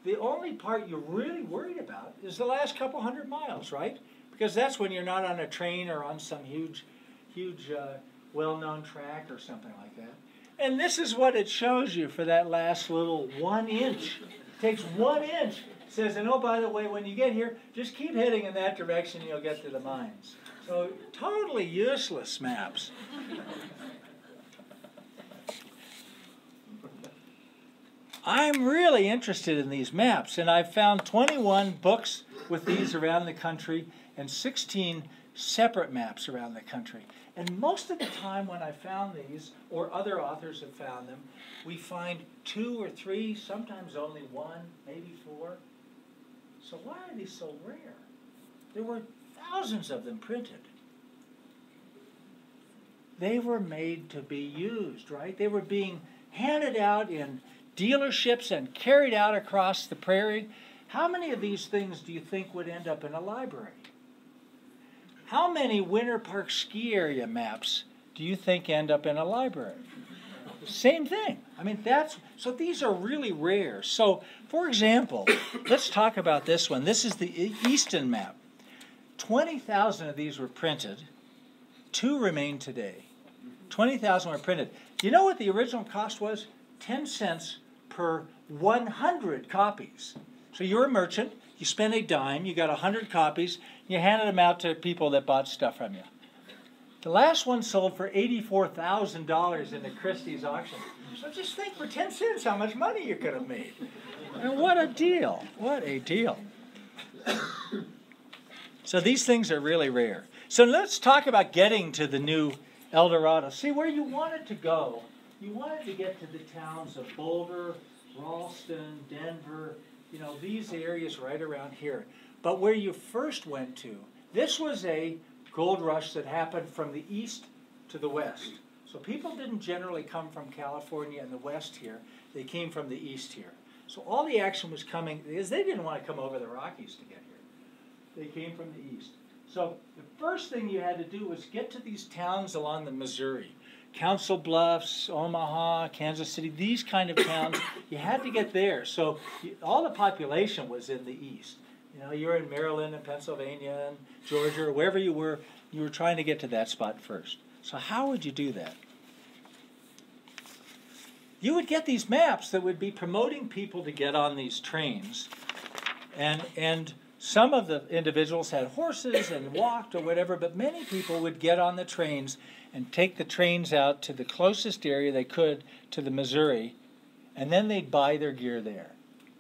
the only part you're really worried about is the last couple hundred miles, right? Because that's when you're not on a train or on some huge well-known track or something like that. And this is what it shows you for that last little 1 inch. It takes 1 inch. It says, and oh, by the way, when you get here, just keep heading in that direction and you'll get to the mines. So totally useless maps. I'm really interested in these maps, and I've found 21 books with these around the country and 16 separate maps around the country. And most of the time when I found these, or other authors have found them, we find 2 or 3, sometimes only 1, maybe 4. So why are these so rare? There were thousands of them printed. They were made to be used, right? They were being handed out in dealerships and carried out across the prairie. How many of these things do you think would end up in a library? How many Winter Park ski area maps do you think end up in a library? Same thing. I mean, so these are really rare. So, for example, let's talk about this one. This is the Easton map. 20,000 of these were printed. 2 remain today. 20,000 were printed. Do you know what the original cost was? 10 cents per 100 copies. So you're a merchant, you spent a dime, you got 100 copies, you handed them out to people that bought stuff from you. The last one sold for $84,000 in the Christie's auction. So just think, for 10 cents how much money you could have made. And what a deal. What a deal. So these things are really rare. So let's talk about getting to the new El Dorado. See, where you wanted to go, you wanted to get to the towns of Boulder, Ralston, Denver, you know, these areas right around here. But where you first went to, this was a gold rush that happened from the east to the west. So people didn't generally come from California and the west here. They came from the east here. So all the action was coming, because they didn't want to come over the Rockies to get here. They came from the east. So the first thing you had to do was get to these towns along the Missouri. Council Bluffs, Omaha, Kansas City, these kind of towns, you had to get there. So all the population was in the east. You know, you were in Maryland and Pennsylvania and Georgia, or wherever you were trying to get to that spot first. So how would you do that? You would get these maps that would be promoting people to get on these trains. And some of the individuals had horses and walked or whatever, but many people would get on the trains and take the trains out to the closest area they could to the Missouri, and then they'd buy their gear there,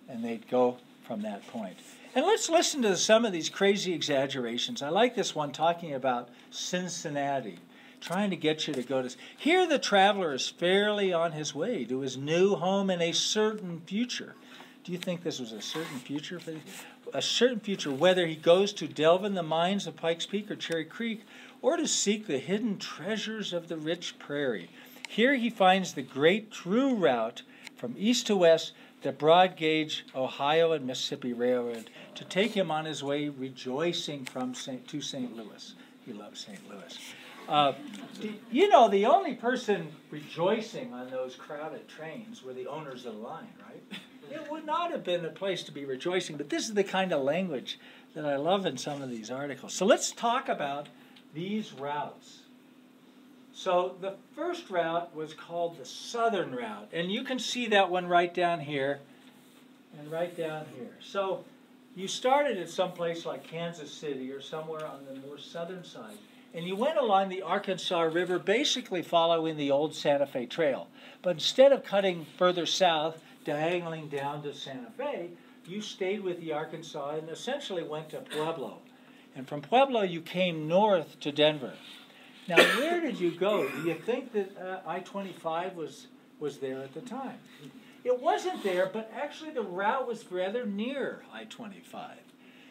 and they'd go from that point. And let's listen to some of these crazy exaggerations. I like this one talking about Cincinnati, trying to get you to go to... Here the traveler is fairly on his way to his new home in a certain future. Do you think this was a certain future? A certain future, whether he goes to delve in the mines of Pikes Peak or Cherry Creek, or to seek the hidden treasures of the rich prairie. Here he finds the great true route from east to west, the broad gauge Ohio and Mississippi Railroad, to take him on his way rejoicing to St. Louis. He loves St. Louis. You know, the only person rejoicing on those crowded trains were the owners of the line, right? It would not have been a place to be rejoicing, but this is the kind of language that I love in some of these articles. So let's talk about these routes. So the first route was called the Southern Route, and you can see that one right down here and right down here. So you started at some place like Kansas City or somewhere on the more southern side, and you went along the Arkansas River basically following the old Santa Fe Trail. But instead of cutting further south, diagonaling down to Santa Fe, you stayed with the Arkansas and essentially went to Pueblo. And from Pueblo, you came north to Denver. Now, where did you go? Do you think that I-25 was there at the time? It wasn't there, but actually the route was rather near I-25.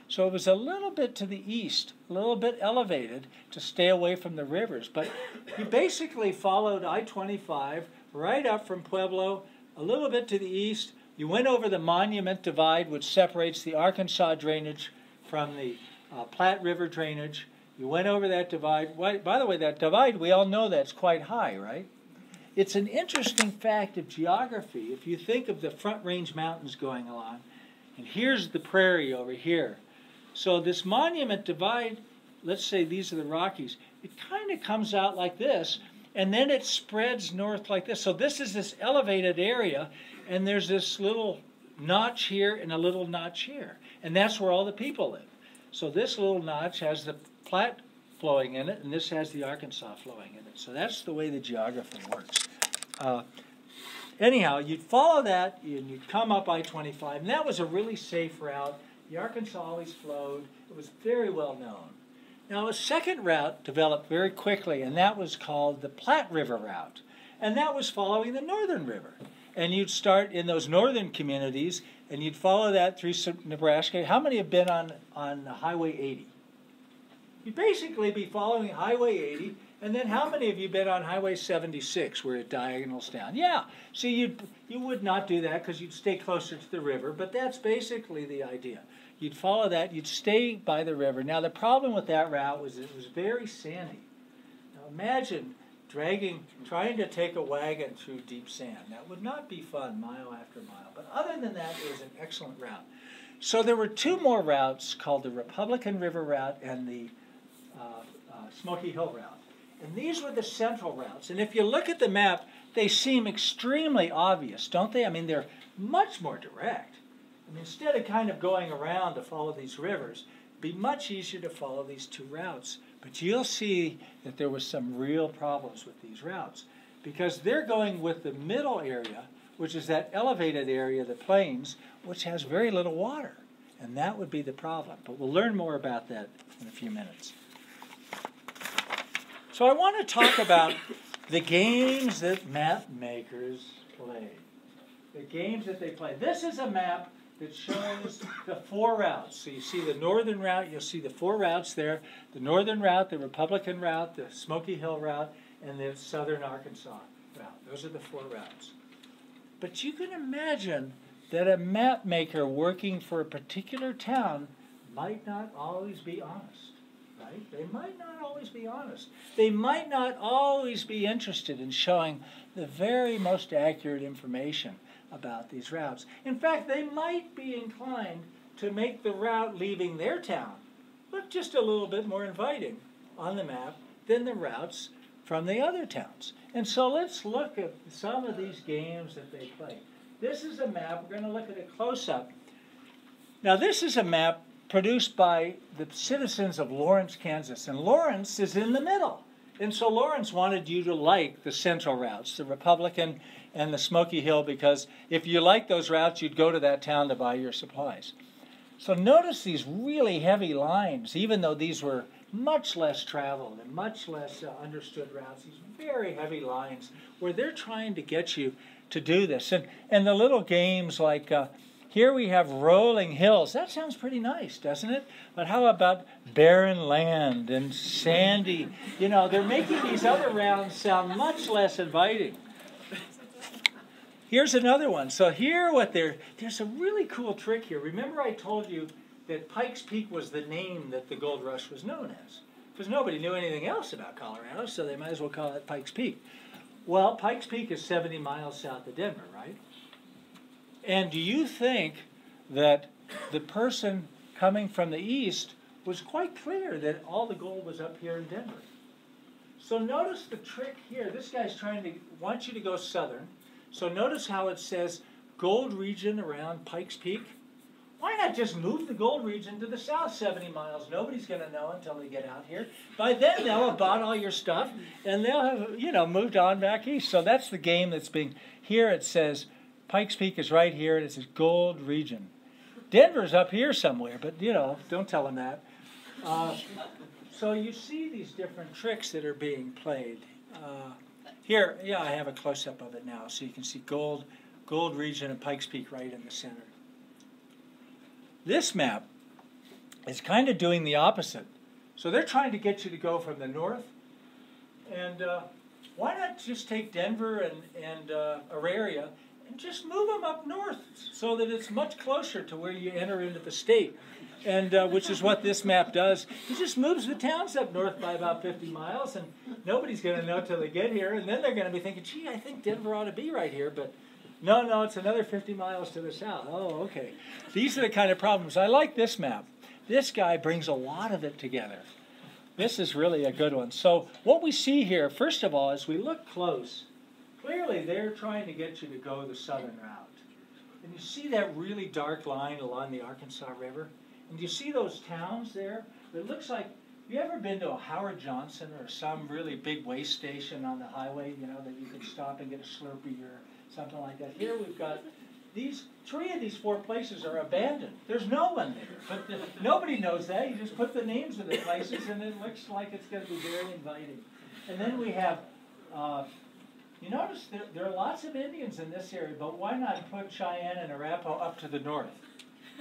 So it was a little bit to the east, a little bit elevated to stay away from the rivers. But you basically followed I-25 right up from Pueblo, a little bit to the east. You went over the Monument Divide, which separates the Arkansas drainage from the Platte River drainage. You went over that divide. By the way, that divide, we all know that's quite high, right? It's an interesting fact of geography. If you think of the Front Range Mountains going along, and here's the prairie over here. So this Monument Divide, let's say these are the Rockies, it kind of comes out like this, and then it spreads north like this. So this is this elevated area, and there's this little notch here and a little notch here. And that's where all the people live. So this little notch has the Platte flowing in it, and this has the Arkansas flowing in it. So that's the way the geography works. Anyhow, you'd follow that, and you'd come up I-25, and that was a really safe route. The Arkansas always flowed. It was very well known. Now, a second route developed very quickly, and that was called the Platte River route. And that was following the Northern River. And you'd start in those northern communities, and you'd follow that through Nebraska. How many have been on Highway 80? You'd basically be following Highway 80, and then how many of you been on Highway 76 where it diagonals down? Yeah, so you would not do that because you'd stay closer to the river, but that's basically the idea. You'd follow that, you'd stay by the river. Now the problem with that route was it was very sandy. Now imagine trying to take a wagon through deep sand. That would not be fun mile after mile, but other than that, it was an excellent route. So there were two more routes called the Republican River route and the Smoky Hill route. And these were the central routes. And if you look at the map, they seem extremely obvious, don't they? I mean, they're much more direct. I mean, instead of kind of going around to follow these rivers, it'd be much easier to follow these two routes. But you'll see that there was some real problems with these routes because they're going with the middle area, which is that elevated area, the plains, which has very little water. And that would be the problem. But we'll learn more about that in a few minutes. So I want to talk about the games that map makers play. The games that they play. This is a map that shows the four routes. So you see the northern route, you'll see the four routes there. The northern route, the Republican route, the Smoky Hill route, and the southern Arkansas route. Those are the four routes. But you can imagine that a map maker working for a particular town might not always be honest, right? They might not always be honest. They might not always be interested in showing the very most accurate information about these routes. In fact, they might be inclined to make the route leaving their town look just a little bit more inviting on the map than the routes from the other towns. And so let's look at some of these games that they play. This is a map. We're going to look at a close-up. Now, this is a map produced by the citizens of Lawrence, Kansas. And Lawrence is in the middle. And so Lawrence wanted you to like the central routes, the Republican and the Smoky Hill, because if you liked those routes, you'd go to that town to buy your supplies. So notice these really heavy lines, even though these were much less traveled and much less understood routes, these very heavy lines where they're trying to get you to do this. And the little games like, here we have rolling hills. That sounds pretty nice, doesn't it? But how about barren land and sandy? You know, they're making these other rounds sound much less inviting. Here's another one. So here there's a really cool trick here. Remember I told you that Pikes Peak was the name that the gold rush was known as, because nobody knew anything else about Colorado, so they might as well call it Pikes Peak. Well, Pikes Peak is 70 miles south of Denver, right? And do you think that the person coming from the east was quite clear that all the gold was up here in Denver? So notice the trick here. This guy's wants you to go southern. So notice how it says gold region around Pikes Peak. Why not just move the gold region to the south 70 miles? Nobody's going to know until they get out here. By then, they'll have bought all your stuff, and they'll have, moved on back east. So that's the game that's being... Here it says Pikes Peak is right here, and it says gold region. Denver's up here somewhere, but, don't tell them that. So you see these different tricks that are being played. Here, I have a close-up of it now, so you can see gold region and Pikes Peak right in the center. This map is kind of doing the opposite. So they're trying to get you to go from the north. And why not just take Denver and Auraria and just move them up north so that it's much closer to where you enter into the state, and which is what this map does. It just moves the towns up north by about 50 miles, and nobody's going to know till they get here. And then they're going to be thinking, gee, I think Denver ought to be right here, but no, it's another 50 miles to the south. Oh, okay. These are the kind of problems. I like this map. This guy brings a lot of it together. This is really a good one. So what we see here, first of all, as we look close, clearly they're trying to get you to go the southern route. And you see that really dark line along the Arkansas River? And you see those towns there? It looks like, have you ever been to a Howard Johnson or some really big way station on the highway, that you can stop and get a Slurpee or something like that? Here we've got three of these four places are abandoned. There's no one there. But nobody knows that. You just put the names of the places and it looks like it's going to be very inviting. And then we have, you notice there are lots of Indians in this area, but why not put Cheyenne and Arapaho up to the north?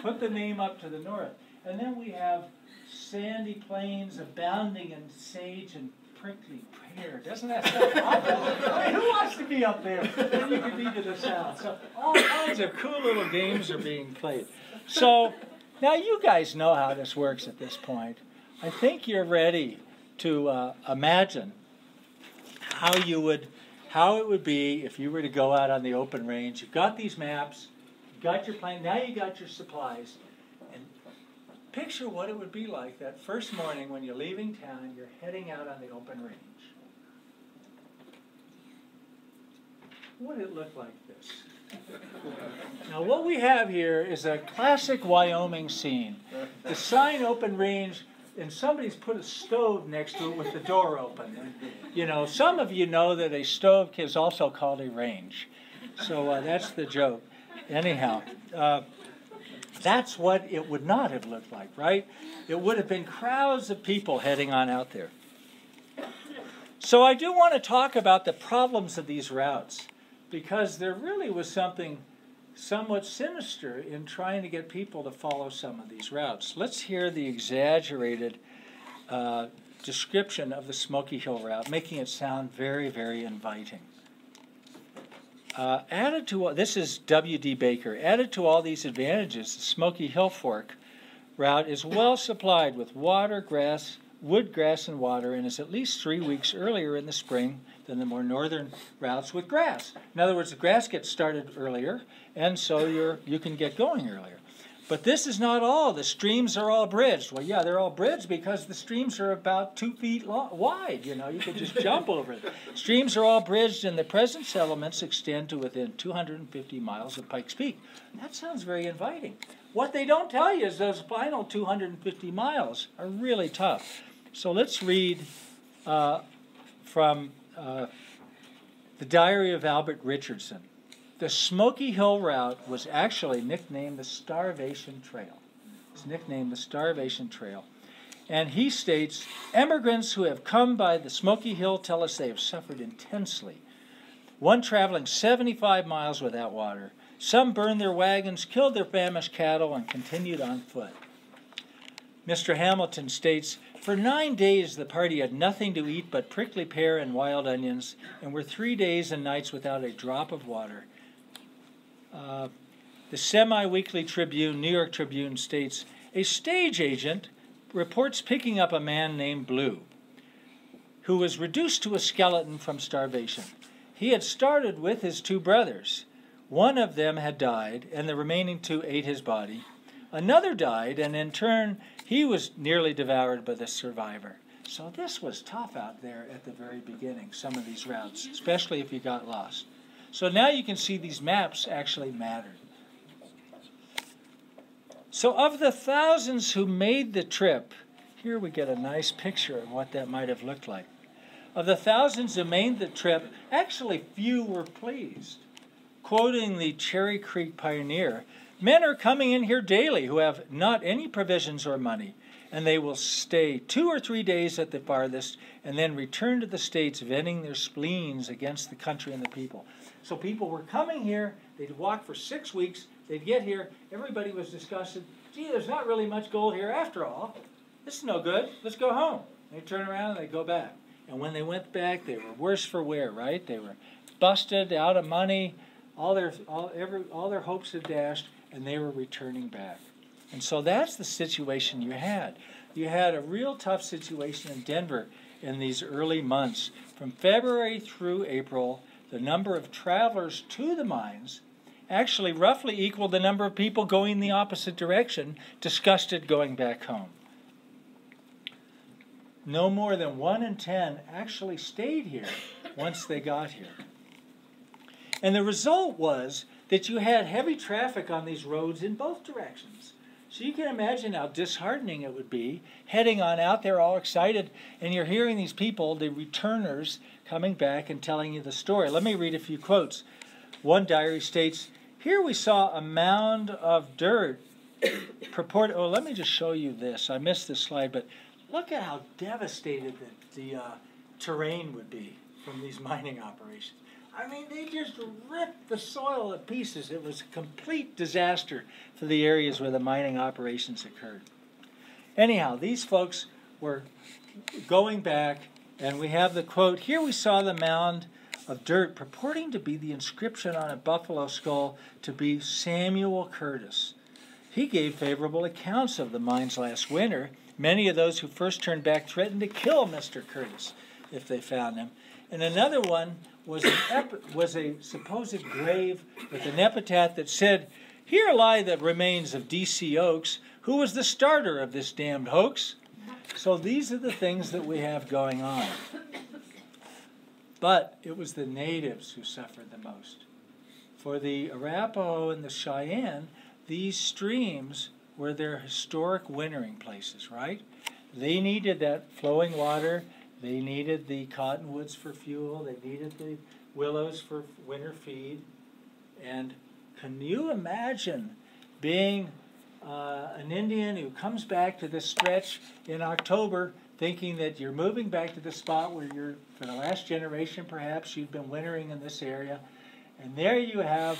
Put the name up to the north. And then we have sandy plains abounding in sage and prickly pear. Doesn't that sound awful? I mean, who wants to be up there? Then you can be to the south. So all kinds of cool little games are being played. So now you guys know how this works at this point. I think you're ready to imagine how it would be if you were to go out on the open range. You've got these maps, you've got your plane, now you got your supplies. And picture what it would be like that first morning when you're leaving town, you're heading out on the open range. What would it look like this? Now what we have here is a classic Wyoming scene. The sign open range, and somebody's put a stove next to it with the door open. And, some of you know that a stove is also called a range. So that's the joke. Anyhow, that's what it would not have looked like, right? It would have been crowds of people heading on out there. So I do want to talk about the problems of these routes, because there really was something somewhat sinister in trying to get people to follow some of these routes. Let's hear the exaggerated description of the Smoky Hill route, making it sound very, very inviting. added to, this is W.D. Baker, added to all these advantages, the Smoky Hill Fork route is well supplied with water, grass, wood, grass, and water, and is at least 3 weeks earlier in the spring than the more northern routes with grass. In other words, the grass gets started earlier, and so you can get going earlier. But this is not all. The streams are all bridged. Well, yeah, they're all bridged because the streams are about 2 feet wide. You know, you could just jump over it. Streams are all bridged, and the present settlements extend to within 250 miles of Pikes Peak. That sounds very inviting. What they don't tell you is those final 250 miles are really tough. So let's read from the Diary of Albert Richardson. The Smoky Hill route was actually nicknamed the Starvation Trail. It's nicknamed the Starvation Trail. And he states, emigrants who have come by the Smoky Hill tell us they have suffered intensely. One traveling 75 miles without water. Some burned their wagons, killed their famished cattle, and continued on foot. Mr. Hamilton states, for 9 days the party had nothing to eat but prickly pear and wild onions, and were 3 days and nights without a drop of water. The semi-weekly Tribune, New York Tribune, states, a stage agent reports picking up a man named Blue, who was reduced to a skeleton from starvation. He had started with his 2 brothers. One of them had died, and the remaining 2 ate his body. Another died, and in turn, he was nearly devoured by the survivor. So this was tough out there at the very beginning, some of these routes, especially if you got lost. So now you can see these maps actually mattered. So of the thousands who made the trip, here we get a nice picture of what that might have looked like. Of the thousands who made the trip, actually few were pleased. Quoting the Cherry Creek Pioneer, men are coming in here daily who have not any provisions or money, and they will stay 2 or 3 days at the farthest and then return to the States venting their spleens against the country and the people. So people were coming here, they'd walk for 6 weeks, they'd get here, everybody was discussing, gee, there's not really much gold here after all. This is no good, let's go home. They turn around and they go back. And when they went back, they were worse for wear, right? They were busted, out of money, all their hopes had dashed, and they were returning back. And so that's the situation you had. You had a real tough situation in Denver in these early months. From February through April, the number of travelers to the mines actually roughly equaled the number of people going the opposite direction, disgusted going back home. No more than 1 in 10 actually stayed here once they got here. And the result was that you had heavy traffic on these roads in both directions. So you can imagine how disheartening it would be heading on out there all excited, and you're hearing these people, the returners, coming back and telling you the story. Let me read a few quotes. One diary states, here we saw a mound of dirt purported, oh, let me just show you this. I missed this slide, but look at how devastated the terrain would be from these mining operations. I mean, they just ripped the soil to pieces. It was a complete disaster for the areas where the mining operations occurred. Anyhow, these folks were going back, and we have the quote, here we saw the mound of dirt purporting to be the inscription on a buffalo skull to be Samuel Curtis. He gave favorable accounts of the mines last winter. Many of those who first turned back threatened to kill Mr. Curtis if they found him. And another one was a supposed grave with an epitaph that said, here lie the remains of D.C. Oaks, who was the starter of this damned hoax. So these are the things that we have going on. But it was the natives who suffered the most. For the Arapaho and the Cheyenne, these streams were their historic wintering places, right? They needed that flowing water. They needed the cottonwoods for fuel. They needed the willows for winter feed. And can you imagine being an Indian who comes back to this stretch in October thinking that you're moving back to the spot where you're, for the last generation perhaps, you've been wintering in this area. And there you have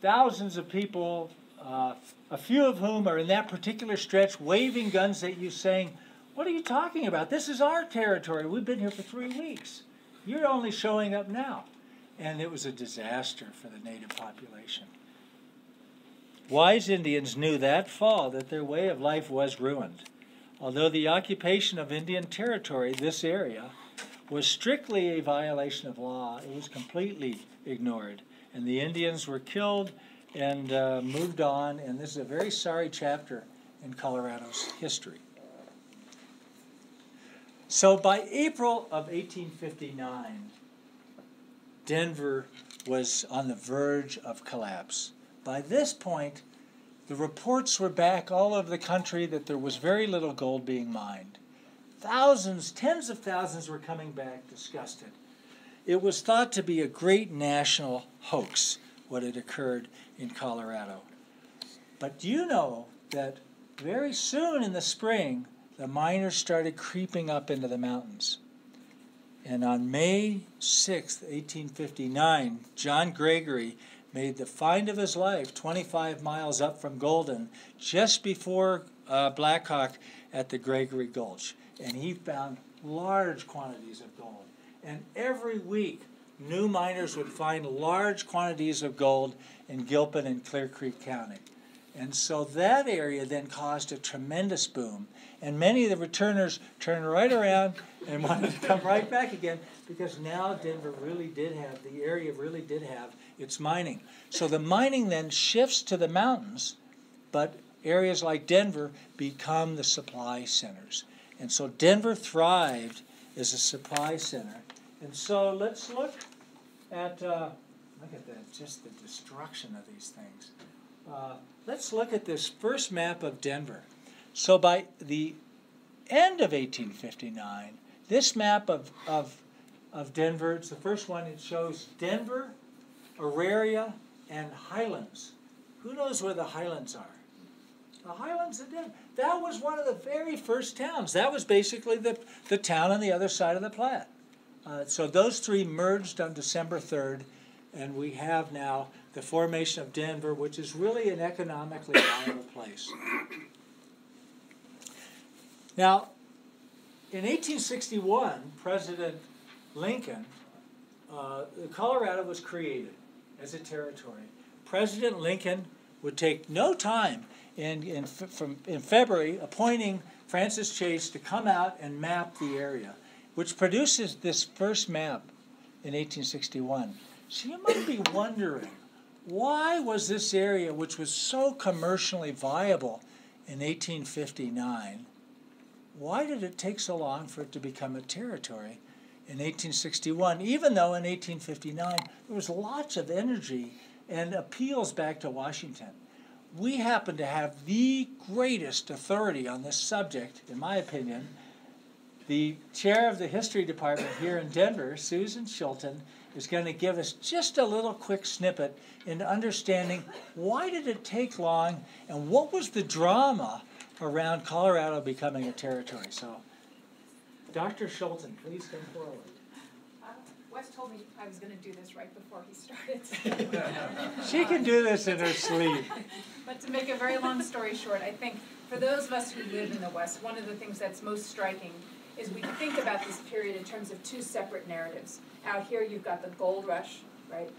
thousands of people, a few of whom are in that particular stretch waving guns at you saying, what are you talking about? This is our territory. We've been here for 3 weeks. You're only showing up now. and it was a disaster for the native population. Wise Indians knew that fall that their way of life was ruined. Although the occupation of Indian territory, this area, was strictly a violation of law, it was completely ignored. And the Indians were killed and moved on, and this is a very sorry chapter in Colorado's history. So by April of 1859, Denver was on the verge of collapse. By this point, the reports were back all over the country that there was very little gold being mined. Thousands, tens of thousands were coming back disgusted. It was thought to be a great national hoax, what had occurred in Colorado. But do you know that very soon in the spring, the miners started creeping up into the mountains? And on May 6, 1859, John Gregory made the find of his life 25 miles up from Golden, just before Blackhawk at the Gregory Gulch. And he found large quantities of gold. And every week, new miners would find large quantities of gold in Gilpin and Clear Creek County. And so that area then caused a tremendous boom. And many of the returners turned right around and wanted to come right back again, because now Denver really did have, the area really did have its mining. So the mining then shifts to the mountains, but areas like Denver become the supply centers. And so Denver thrived as a supply center. And so let's look at that, just the destruction of these things. Let's look at this first map of Denver. So by the end of 1859, this map of Denver, it's the first one, it shows Denver, Auraria, and Highlands. Who knows where the Highlands are? The Highlands of Denver. That was one of the very first towns. That was basically the town on the other side of the Platte. So those three merged on December 3rd, and we have now the formation of Denver, which is really an economically viable place. Now, in 1861, President Lincoln, Colorado was created as a territory. President Lincoln would take no time in February appointing Francis Chase to come out and map the area, which produces this first map in 1861. So you might be wondering, why was this area, which was so commercially viable in 1859, why did it take so long for it to become a territory in 1861, even though in 1859 there was lots of energy and appeals back to Washington? We happen to have the greatest authority on this subject, in my opinion. The chair of the history department here in Denver, Susan SCHULTEN, is going to give us just a little quick snippet into understanding why did it take long and what was the drama around Colorado becoming a territory. So, Dr. SCHULTEN, please come forward. Wes told me I was going to do this right before he started. She can do this in her sleep. But to make a very long story short, I think for those of us who live in the West, one of the things that's most striking is we think about this period in terms of two separate narratives. Out here you've got the gold rush, right,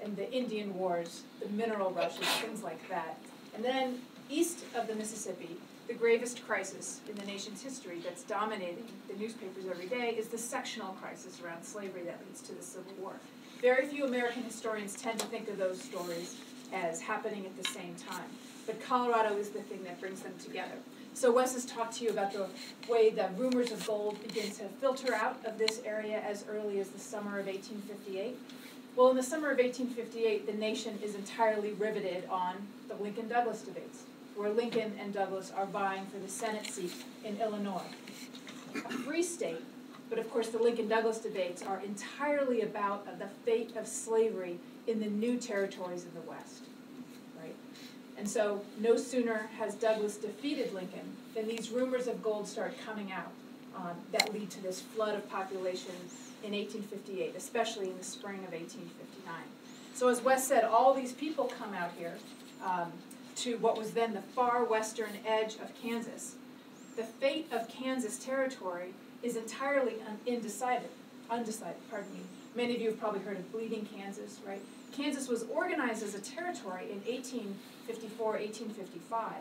and the Indian Wars, the mineral rushes, things like that. And then east of the Mississippi, the gravest crisis in the nation's history that's dominating the newspapers every day is the sectional crisis around slavery that leads to the Civil War. Very few American historians tend to think of those stories as happening at the same time, but Colorado is the thing that brings them together. So Wes has talked to you about the way the rumors of gold begin to filter out of this area as early as the summer of 1858. Well, in the summer of 1858, the nation is entirely riveted on the Lincoln-Douglas debates, where Lincoln and Douglas are vying for the Senate seat in Illinois. A free state, but of course the Lincoln-Douglas debates are entirely about the fate of slavery in the new territories of the West, right? And so no sooner has Douglas defeated Lincoln than these rumors of gold start coming out that lead to this flood of population in 1858, especially in the spring of 1859. So as Wes said, all these people come out here to what was then the far western edge of Kansas. The fate of Kansas territory is entirely undecided, Many of you have probably heard of Bleeding Kansas, right? Kansas was organized as a territory in 1854, 1855,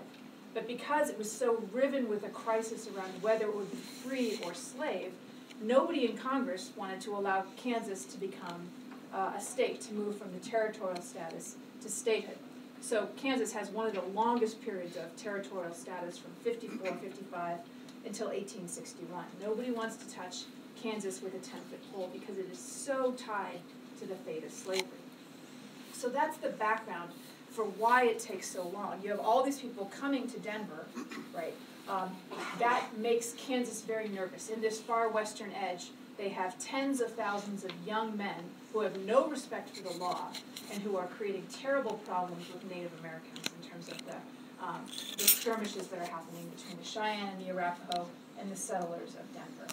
but because it was so riven with a crisis around whether it would be free or slave, nobody in Congress wanted to allow Kansas to become a state, to move from the territorial status to statehood. So Kansas has one of the longest periods of territorial status from 54, 55 until 1861. Nobody wants to touch Kansas with a 10-foot pole because it is so tied to the fate of slavery. So that's the background for why it takes so long. You have all these people coming to Denver, right? That makes Kansas very nervous. In this far western edge, they have tens of thousands of young men who have no respect for the law and who are creating terrible problems with Native Americans in terms of the skirmishes that are happening between the Cheyenne and the Arapaho and the settlers of Denver.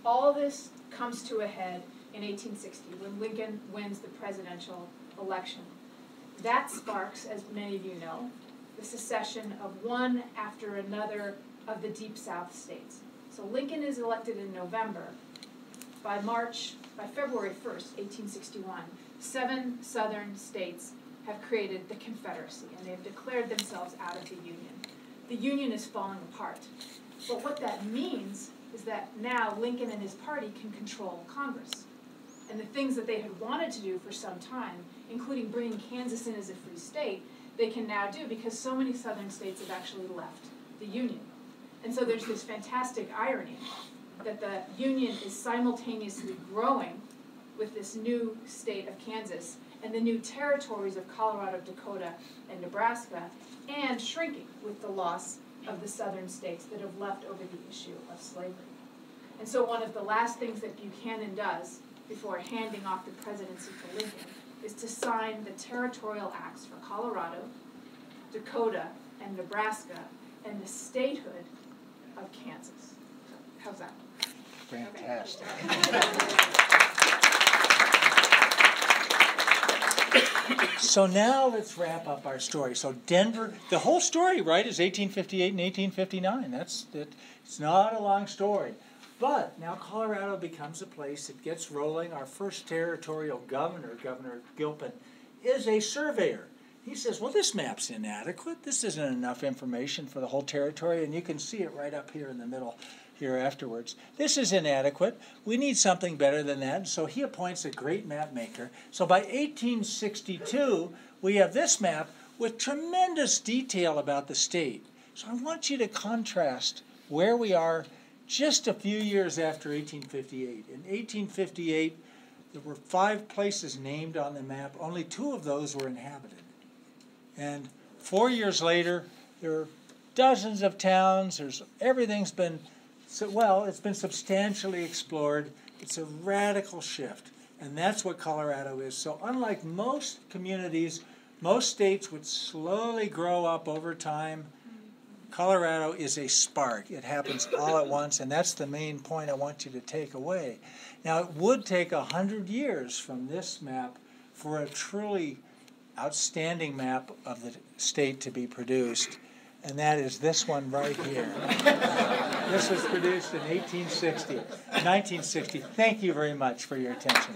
All this comes to a head in 1860 when Lincoln wins the presidential election. That sparks, as many of you know, the secession of one after another of the Deep South states. So Lincoln is elected in November. By February 1st, 1861, 7 southern states have created the Confederacy, and they have declared themselves out of the Union. The Union is falling apart. But what that means is that now Lincoln and his party can control Congress. And the things that they had wanted to do for some time, including bringing Kansas in as a free state, they can now do because so many southern states have actually left the Union. And so there's this fantastic irony that the Union is simultaneously growing with this new state of Kansas and the new territories of Colorado, Dakota, and Nebraska, and shrinking with the loss of the southern states that have left over the issue of slavery. And so one of the last things that Buchanan does before handing off the presidency to Lincoln is to sign the territorial acts for Colorado, Dakota, and Nebraska, and the statehood of Kansas. How's that? Fantastic. So now let's wrap up our story. So Denver, the whole story, right, is 1858 and 1859. That's it. It's not a long story. But now Colorado becomes a place that gets rolling. Our first territorial governor, Governor Gilpin, is a surveyor. He says, well, this map's inadequate. This isn't enough information for the whole territory, and you can see it right up here in the middle here afterwards. This is inadequate. We need something better than that. So he appoints a great map maker. So by 1862, we have this map with tremendous detail about the state. So I want you to contrast where we are just a few years after 1858. In 1858, there were 5 places named on the map. Only 2 of those were inhabited. And 4 years later, there are dozens of towns. Everything's been, it's been substantially explored. It's a radical shift. And that's what Colorado is. So unlike most communities, most states would slowly grow up over time. Colorado is a spark. It happens all at once, and that's the main point I want you to take away. Now, it would take 100 years from this map for a truly outstanding map of the state to be produced, and that is this one right here. This was produced in 1960. Thank you very much for your attention.